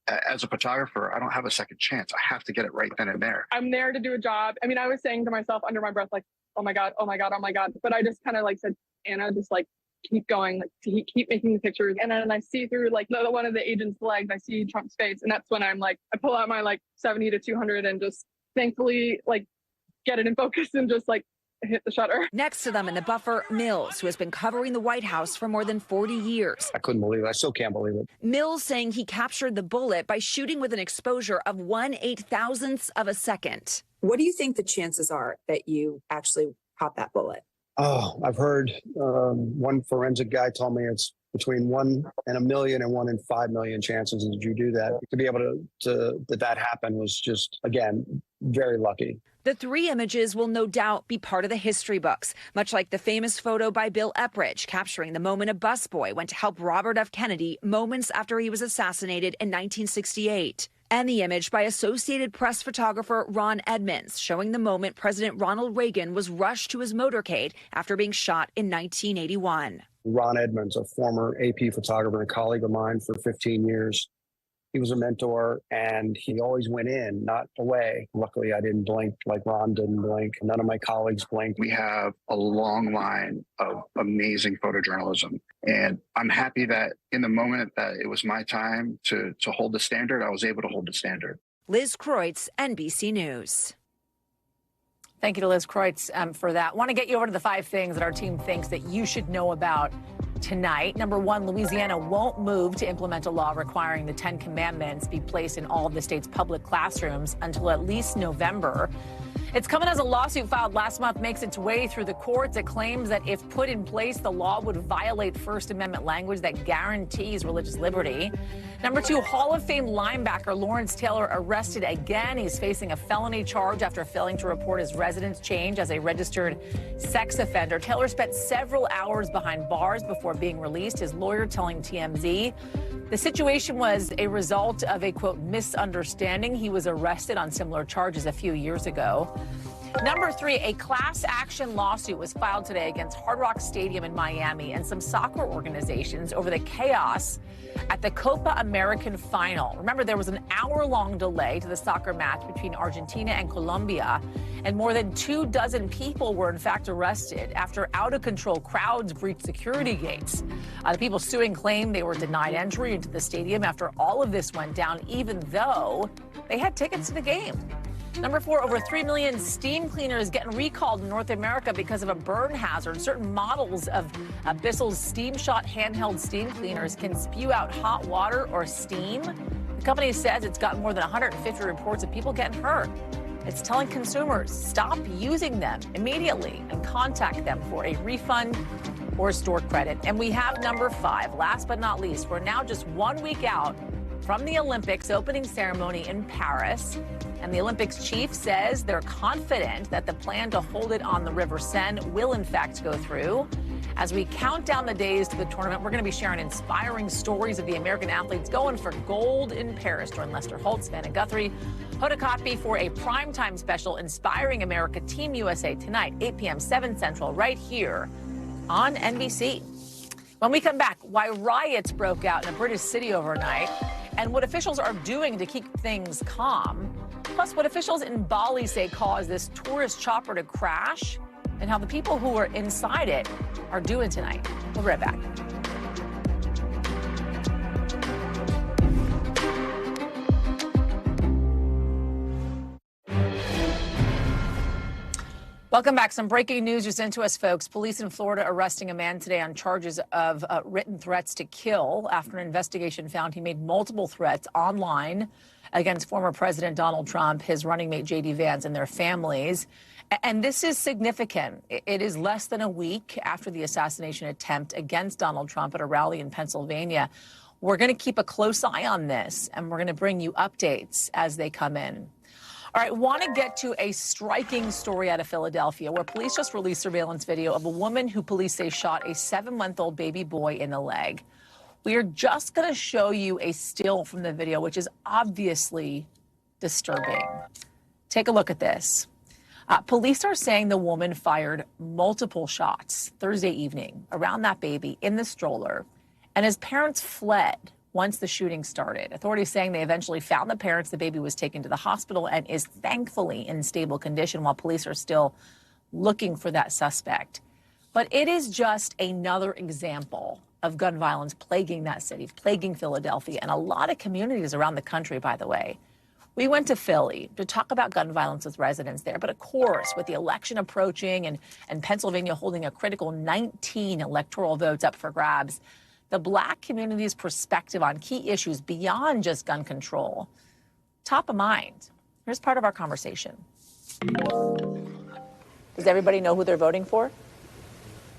as a photographer, I don't have a second chance. I have to get it right then and there. I'm there to do a job. I mean, I was saying to myself under my breath, like, oh my God, oh my God, oh my God. But I just kind of like said, Anna, just like keep going, like keep making the pictures. And then I see through like one of the agent's legs, I see Trump's face. And that's when I'm like, I pull out my like 70 to 200 and just thankfully like get it in focus and just like hit the shutter. Next to them in the buffer, Mills, who has been covering the White House for more than 40 years. I couldn't believe it. I still can't believe it. Mills saying he captured the bullet by shooting with an exposure of 1/8,000th of a second. What do you think the chances are that you actually caught that bullet? Oh, I've heard one forensic guy told me it's between 1 in a million and 1 in 5 million chances that you do that. To be able that happen was just, again, very lucky. The three images will no doubt be part of the history books, much like the famous photo by Bill Epridge capturing the moment a busboy went to help Robert F. Kennedy moments after he was assassinated in 1968. And the image by Associated Press photographer Ron Edmonds showing the moment President Ronald Reagan was rushed to his motorcade after being shot in 1981. Ron Edmonds, a former AP photographer and colleague of mine for 15 years. He was a mentor, and he always went in, not away. Luckily, I didn't blink like Ron didn't blink. None of my colleagues blinked. We have a long line of amazing photojournalism. And I'm happy that in the moment that it was my time to hold the standard, I was able to hold the standard. Liz Kreutz, NBC News. Thank you to Liz Kreutz for that. Want to get you over to the 5 things that our team thinks that you should know about tonight. Number 1, Louisiana won't move to implement a law requiring the 10 Commandments be placed in all of the state's public classrooms until at least November. It's coming as a lawsuit filed last month makes its way through the courts. It claims that if put in place, the law would violate First Amendment language that guarantees religious liberty. Number 2, Hall of Fame linebacker Lawrence Taylor arrested again. He's facing a felony charge after failing to report his residence change as a registered sex offender. Taylor spent several hours behind bars before being released, his lawyer telling TMZ. The situation was a result of a, quote, misunderstanding. He was arrested on similar charges a few years ago. Number 3, a class action lawsuit was filed today against Hard Rock Stadium in Miami and some soccer organizations over the chaos at the Copa American final. Remember, there was an hour-long delay to the soccer match between Argentina and Colombia, and more than 24 people were in fact arrested after out-of-control crowds breached security gates. The people suing claim they were denied entry into the stadium after all of this went down, even though they had tickets to the game. Number 4, over 3 million steam cleaners getting recalled in North America because of a burn hazard. Certain models of Bissell's Steam Shot handheld steam cleaners can spew out hot water or steam. The company says it's gotten more than 150 reports of people getting hurt. It's telling consumers stop using them immediately and contact them for a refund or store credit. And we have number 5, last but not least, we're now just 1 week out from the Olympics opening ceremony in Paris. And the Olympics chief says they're confident that the plan to hold it on the River Seine will, in fact, go through. As we count down the days to the tournament, we're going to be sharing inspiring stories of the American athletes going for gold in Paris. Join Lester Holt, Savannah Guthrie, Hoda Kotb for a primetime special Inspiring America Team USA tonight, 8 p.m. 7 Central, right here on NBC. When we come back, why riots broke out in a British city overnight and what officials are doing to keep things calm. Plus, what officials in Bali say caused this tourist chopper to crash and how the people who were inside it are doing tonight. We'll be right back. Welcome back. Some breaking news just into us, folks. Police in Florida arresting a man today on charges of written threats to kill after an investigation found he made multiple threats online against former President Donald Trump, his running mate J.D. Vance, and their families. And this is significant. It is less than a week after the assassination attempt against Donald Trump at a rally in Pennsylvania. We're going to keep a close eye on this, and we're going to bring you updates as they come in. All right, want to get to a striking story out of Philadelphia where police just released surveillance video of a woman who police say shot a 7-month-old baby boy in the leg. We are just going to show you a still from the video, which is obviously disturbing. Take a look at this. Police are saying the woman fired multiple shots Thursday evening around that baby in the stroller, and his parents fled once the shooting started. Authorities saying they eventually found the parents. The baby was taken to the hospital and is thankfully in stable condition while police are still looking for that suspect. But it is just another example of gun violence plaguing that city, plaguing Philadelphia, and a lot of communities around the country, by the way. We went to Philly to talk about gun violence with residents there. But of course, with the election approaching and Pennsylvania holding a critical 19 electoral votes up for grabs, the Black community's perspective on key issues beyond just gun control, top of mind. Here's part of our conversation. Does everybody know who they're voting for?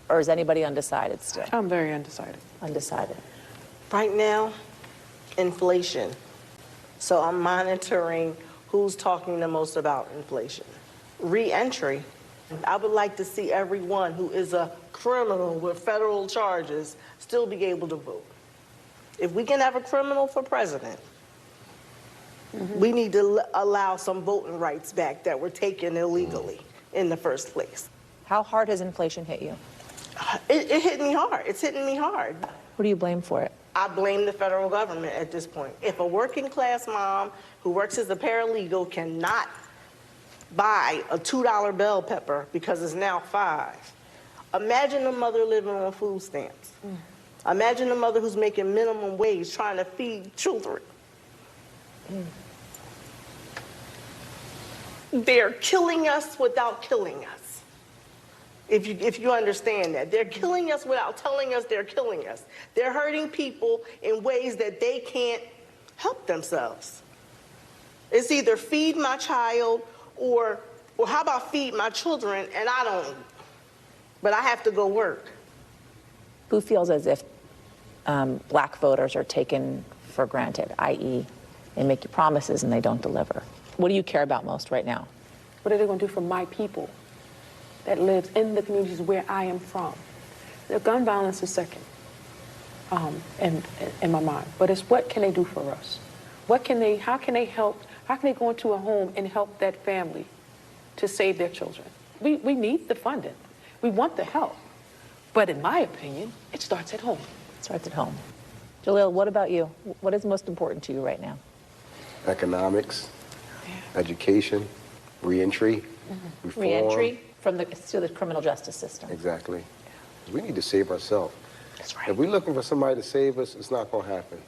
Or is anybody undecided still? I'm very undecided. Undecided. Right now, inflation. So I'm monitoring who's talking the most about inflation. Re-entry. I would like to see everyone who is a criminal with federal charges still be able to vote. If we can have a criminal for president, we need to allow some voting rights back that were taken illegally in the first place. How hard has inflation hit you? It hit me hard. It's hitting me hard. Who do you blame for it? I blame the federal government at this point. If a working class mom who works as a paralegal cannot buy a $2 bell pepper because it's now $5, imagine a mother living on food stamps. Imagine a mother who's making minimum wage trying to feed children. They're killing us without killing us. If you understand that. They're killing us without telling us they're killing us. They're hurting people in ways that they can't help themselves. It's either feed my child or how about feed my children and I don't eat, but I have to go work. Who feels as if Black voters are taken for granted, i.e. they make you promises and they don't deliver? What do you care about most right now? What are they going to do for my people that lives in the communities where I am from? The gun violence is second in my mind, but it's what can they do for us? How can they help? How can they go into a home and help that family to save their children? We need the funding. We want the help. But in my opinion, it starts at home. It starts at home. Jaleel, what about you? What is most important to you right now? Economics, education, reentry, reform. Reentry to the criminal justice system. Exactly. We need to save ourselves. That's right. If we're looking for somebody to save us, it's not going to happen.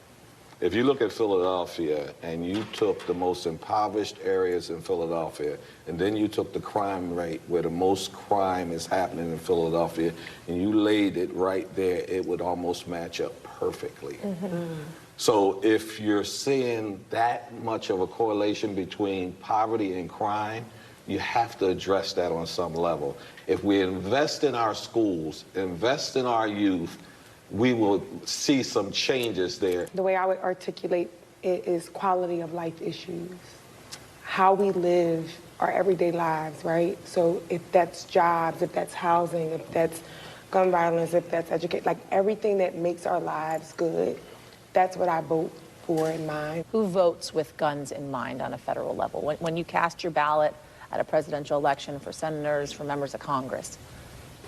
If you look at Philadelphia and you took the most impoverished areas in Philadelphia, and then you took the crime rate where the most crime is happening in Philadelphia, and you laid it right there, it would almost match up perfectly. So if you're seeing that much of a correlation between poverty and crime, you have to address that on some level. If we invest in our schools, invest in our youth, we will see some changes there. The way I would articulate it is quality of life issues. How we live our everyday lives, right? So if that's jobs, if that's housing, if that's gun violence, if that's education, like everything that makes our lives good, that's what I vote for in mind. Who votes with guns in mind on a federal level? When you cast your ballot at a presidential election for senators, for members of Congress,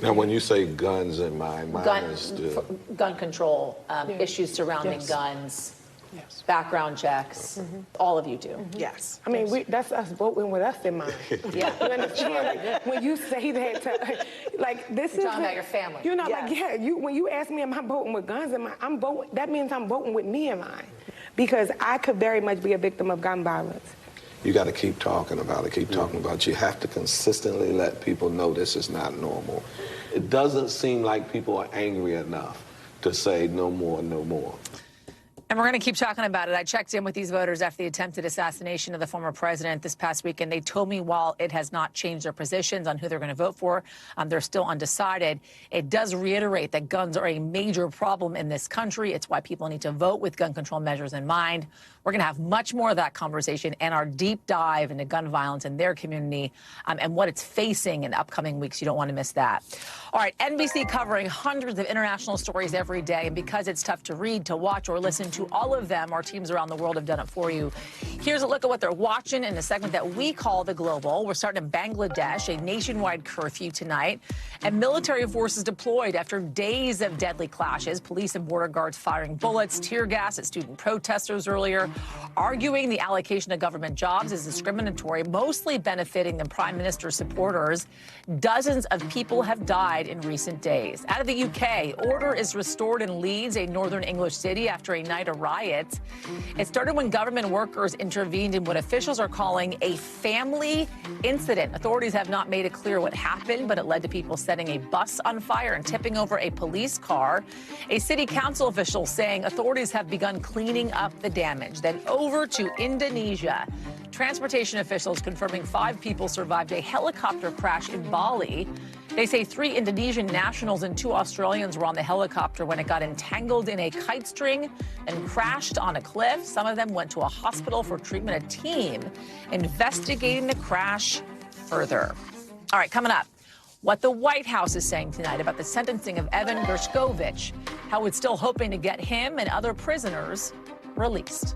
Now, when you say guns in mind, mine is the... gun control, issues surrounding guns, background checks. All of you do. Yes. I mean, that's us voting with us in mind. Yeah. You understand? When you say that, like, this is... talking about your family. You know, like, yeah, when you ask me, am I voting with guns in mind, I'm voting, that means I'm voting with me in mind. Because I could very much be a victim of gun violence. You got to keep talking about it, keep talking about it. You have to consistently let people know this is not normal. It doesn't seem like people are angry enough to say no more, no more. And we're going to keep talking about it. I checked in with these voters after the attempted assassination of the former president this past week, and they told me while it has not changed their positions on who they're going to vote for, they're still undecided. It does reiterate that guns are a major problem in this country. It's why people need to vote with gun control measures in mind. We're going to have much more of that conversation and our deep dive into gun violence in their community and what it's facing in the upcoming weeks. You don't want to miss that. All right, NBC covering hundreds of international stories every day. And because it's tough to read, to watch, or listen to all of them, our teams around the world have done it for you. Here's a look at what they're watching in a segment that we call The Global. We're starting in Bangladesh, a nationwide curfew tonight, and military forces deployed after days of deadly clashes. Police and border guards firing bullets, tear gas at student protesters earlier, arguing the allocation of government jobs is discriminatory, mostly benefiting the prime minister's supporters. Dozens of people have died in recent days. Out of the UK, order is restored in Leeds, a northern English city, after a night of riots. It started when government workers intervened in what officials are calling a family incident. Authorities have not made it clear what happened, but it led to people setting a bus on fire and tipping over a police car. A city council official saying authorities have begun cleaning up the damage. Then over to Indonesia. Transportation officials confirming 5 people survived a helicopter crash in Bali. They say 3 Indonesian nationals and 2 Australians were on the helicopter when it got entangled in a kite string and crashed on a cliff. Some of them went to a hospital for treatment. A team investigating the crash further. All right, coming up, what the White House is saying tonight about the sentencing of Evan Gershkovich, how it's still hoping to get him and other prisoners released.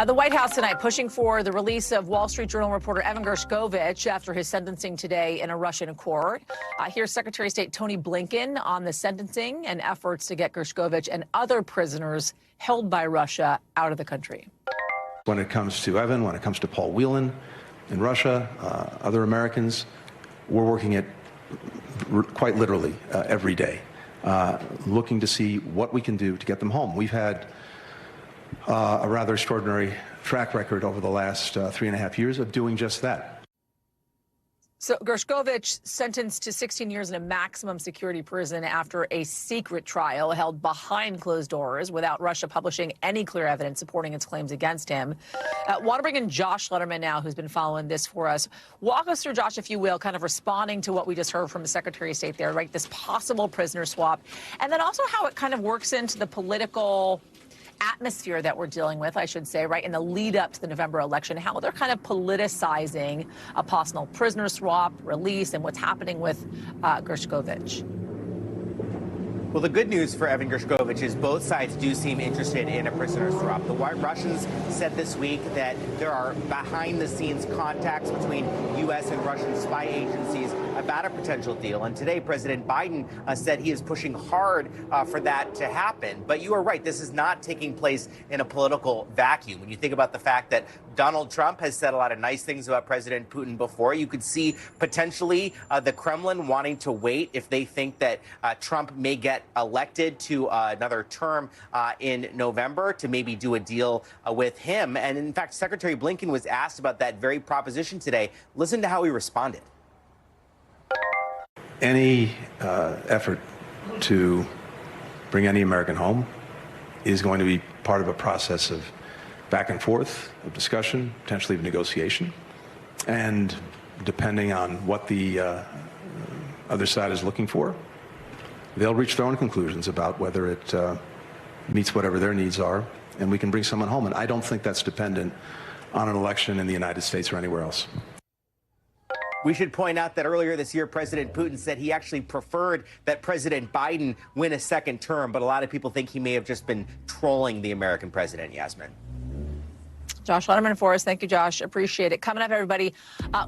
The White House tonight pushing for the release of Wall Street Journal reporter Evan Gershkovich after his sentencing today in a Russian court. Here's Secretary of State Tony Blinken on the sentencing and efforts to get Gershkovich and other prisoners held by Russia out of the country. When it comes to Evan, when it comes to Paul Whelan in Russia, other Americans, we're working it quite literally every day, looking to see what we can do to get them home. We've had a rather extraordinary track record over the last 3.5 years of doing just that. So Gershkovich sentenced to 16 years in a maximum security prison after a secret trial held behind closed doors without Russia publishing any clear evidence supporting its claims against him. Want to bring in Josh Letterman now, who's been following this for us. Walk us through, Josh, if you will, kind of responding to what we just heard from the Secretary of State there, right? This possible prisoner swap, and then also how it kind of works into the political atmosphere that we're dealing with, I should say, right, in the lead up to the November election, how they're kind of politicizing a possible prisoner swap, release, and what's happening with Gershkovich. Well, the good news for Evan Gershkovich is both sides do seem interested in a prisoner swap. The Russians said this week that there are behind-the-scenes contacts between U.S. and Russian spy agencies about a potential deal. And today, President Biden said he is pushing hard for that to happen. But you are right. This is not taking place in a political vacuum. When you think about the fact that Donald Trump has said a lot of nice things about President Putin before, you could see potentially the Kremlin wanting to wait if they think that Trump may get elected to another term in November to maybe do a deal with him. And in fact, Secretary Blinken was asked about that very proposition today. Listen to how he responded. Any effort to bring any American home is going to be part of a process of back and forth, of discussion, potentially of negotiation. And depending on what the other side is looking for, they'll reach their own conclusions about whether it meets whatever their needs are, and we can bring someone home. And I don't think that's dependent on an election in the United States or anywhere else. We should point out that earlier this year, President Putin said he actually preferred that President Biden win a second term, but a lot of people think he may have just been trolling the American president, Yasmin. Josh Letterman for us. Thank you, Josh. Appreciate it. Coming up, everybody,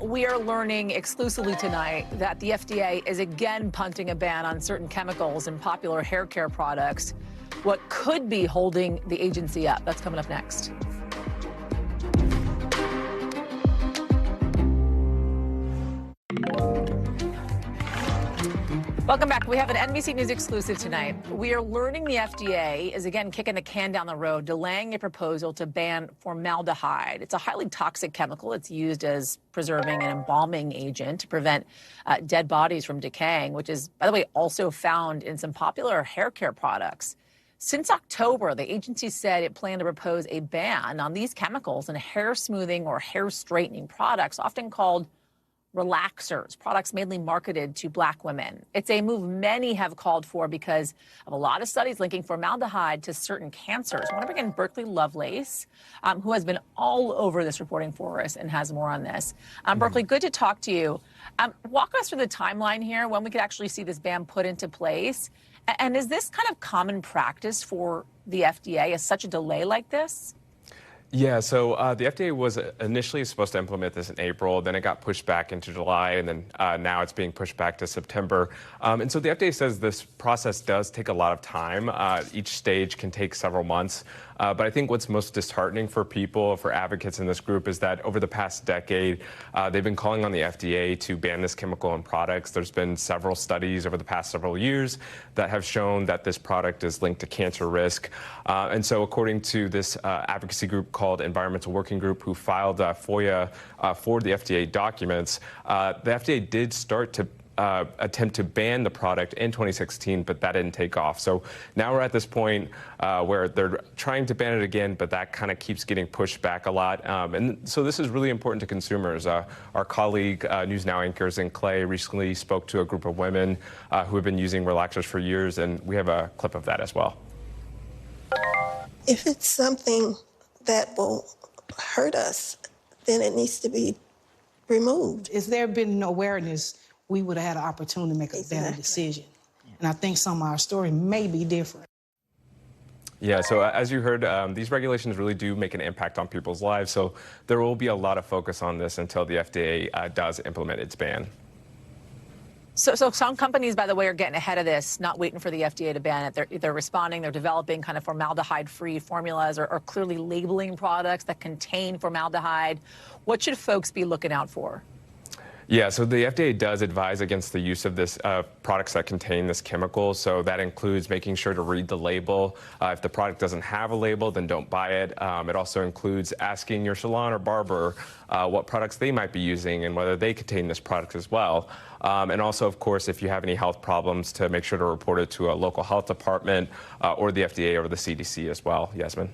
we are learning exclusively tonight that the FDA is again punting a ban on certain chemicals in popular hair care products. What could be holding the agency up? That's coming up next. Welcome back. We have an NBC News exclusive tonight. We are learning the FDA is again kicking the can down the road, delaying a proposal to ban formaldehyde. It's a highly toxic chemical. It's used as preserving and embalming agent to prevent dead bodies from decaying, which is, by the way, also found in some popular hair care products. Since October, the agency said it planned to propose a ban on these chemicals in hair smoothing or hair straightening products, often called relaxers, products mainly marketed to Black women. It's a move many have called for because of a lot of studies linking formaldehyde to certain cancers. I want to bring in Berkeley Lovelace, who has been all over this reporting for us and has more on this. Berkeley, good to talk to you. Walk us through the timeline here, when we could actually see this ban put into place. And is this kind of common practice for the FDA? Is such a delay like this? Yeah, so the FDA was initially supposed to implement this in April, then it got pushed back into July, and then now it's being pushed back to September. And so the FDA says this process does take a lot of time. Each stage can take several months. But I think what's most disheartening for people, for advocates in this group, is that over the past decade, they've been calling on the FDA to ban this chemical in products. There's been several studies over the past several years that have shown that this product is linked to cancer risk. And so according to this advocacy group called Environmental Working Group, who filed FOIA for the FDA documents, the FDA did start to attempt to ban the product in 2016, but that didn't take off. So now we're at this point where they're trying to ban it again, but that kind of keeps getting pushed back a lot. And so this is really important to consumers. Our colleague, News Now anchors in Clay, recently spoke to a group of women who have been using relaxers for years, and we have a clip of that as well. If it's something that will hurt us, then it needs to be removed. If there had been awareness, we would have had an opportunity to make a better decision. And I think some of our story may be different. Yeah, so as you heard, these regulations really do make an impact on people's lives. So there will be a lot of focus on this until the FDA does implement its ban. So some companies, by the way, are getting ahead of this, not waiting for the FDA to ban it. They're responding. They're developing kind of formaldehyde-free formulas or clearly labeling products that contain formaldehyde. What should folks be looking out for? Yeah, so the FDA does advise against the use of this products that contain this chemical. So that includes making sure to read the label. If the product doesn't have a label, then don't buy it. It also includes asking your salon or barber what products they might be using and whether they contain this product as well. And also, of course, if you have any health problems, to make sure to report it to a local health department or the FDA or the CDC as well. Yasmin.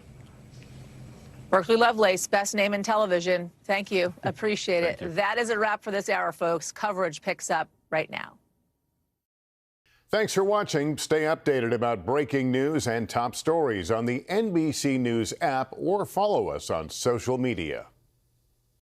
Berkeley Lovelace, best name in television. Thank you. Appreciate it. That is a wrap for this hour, folks. Coverage picks up right now. Thanks for watching. Stay updated about breaking news and top stories on the NBC News app or follow us on social media.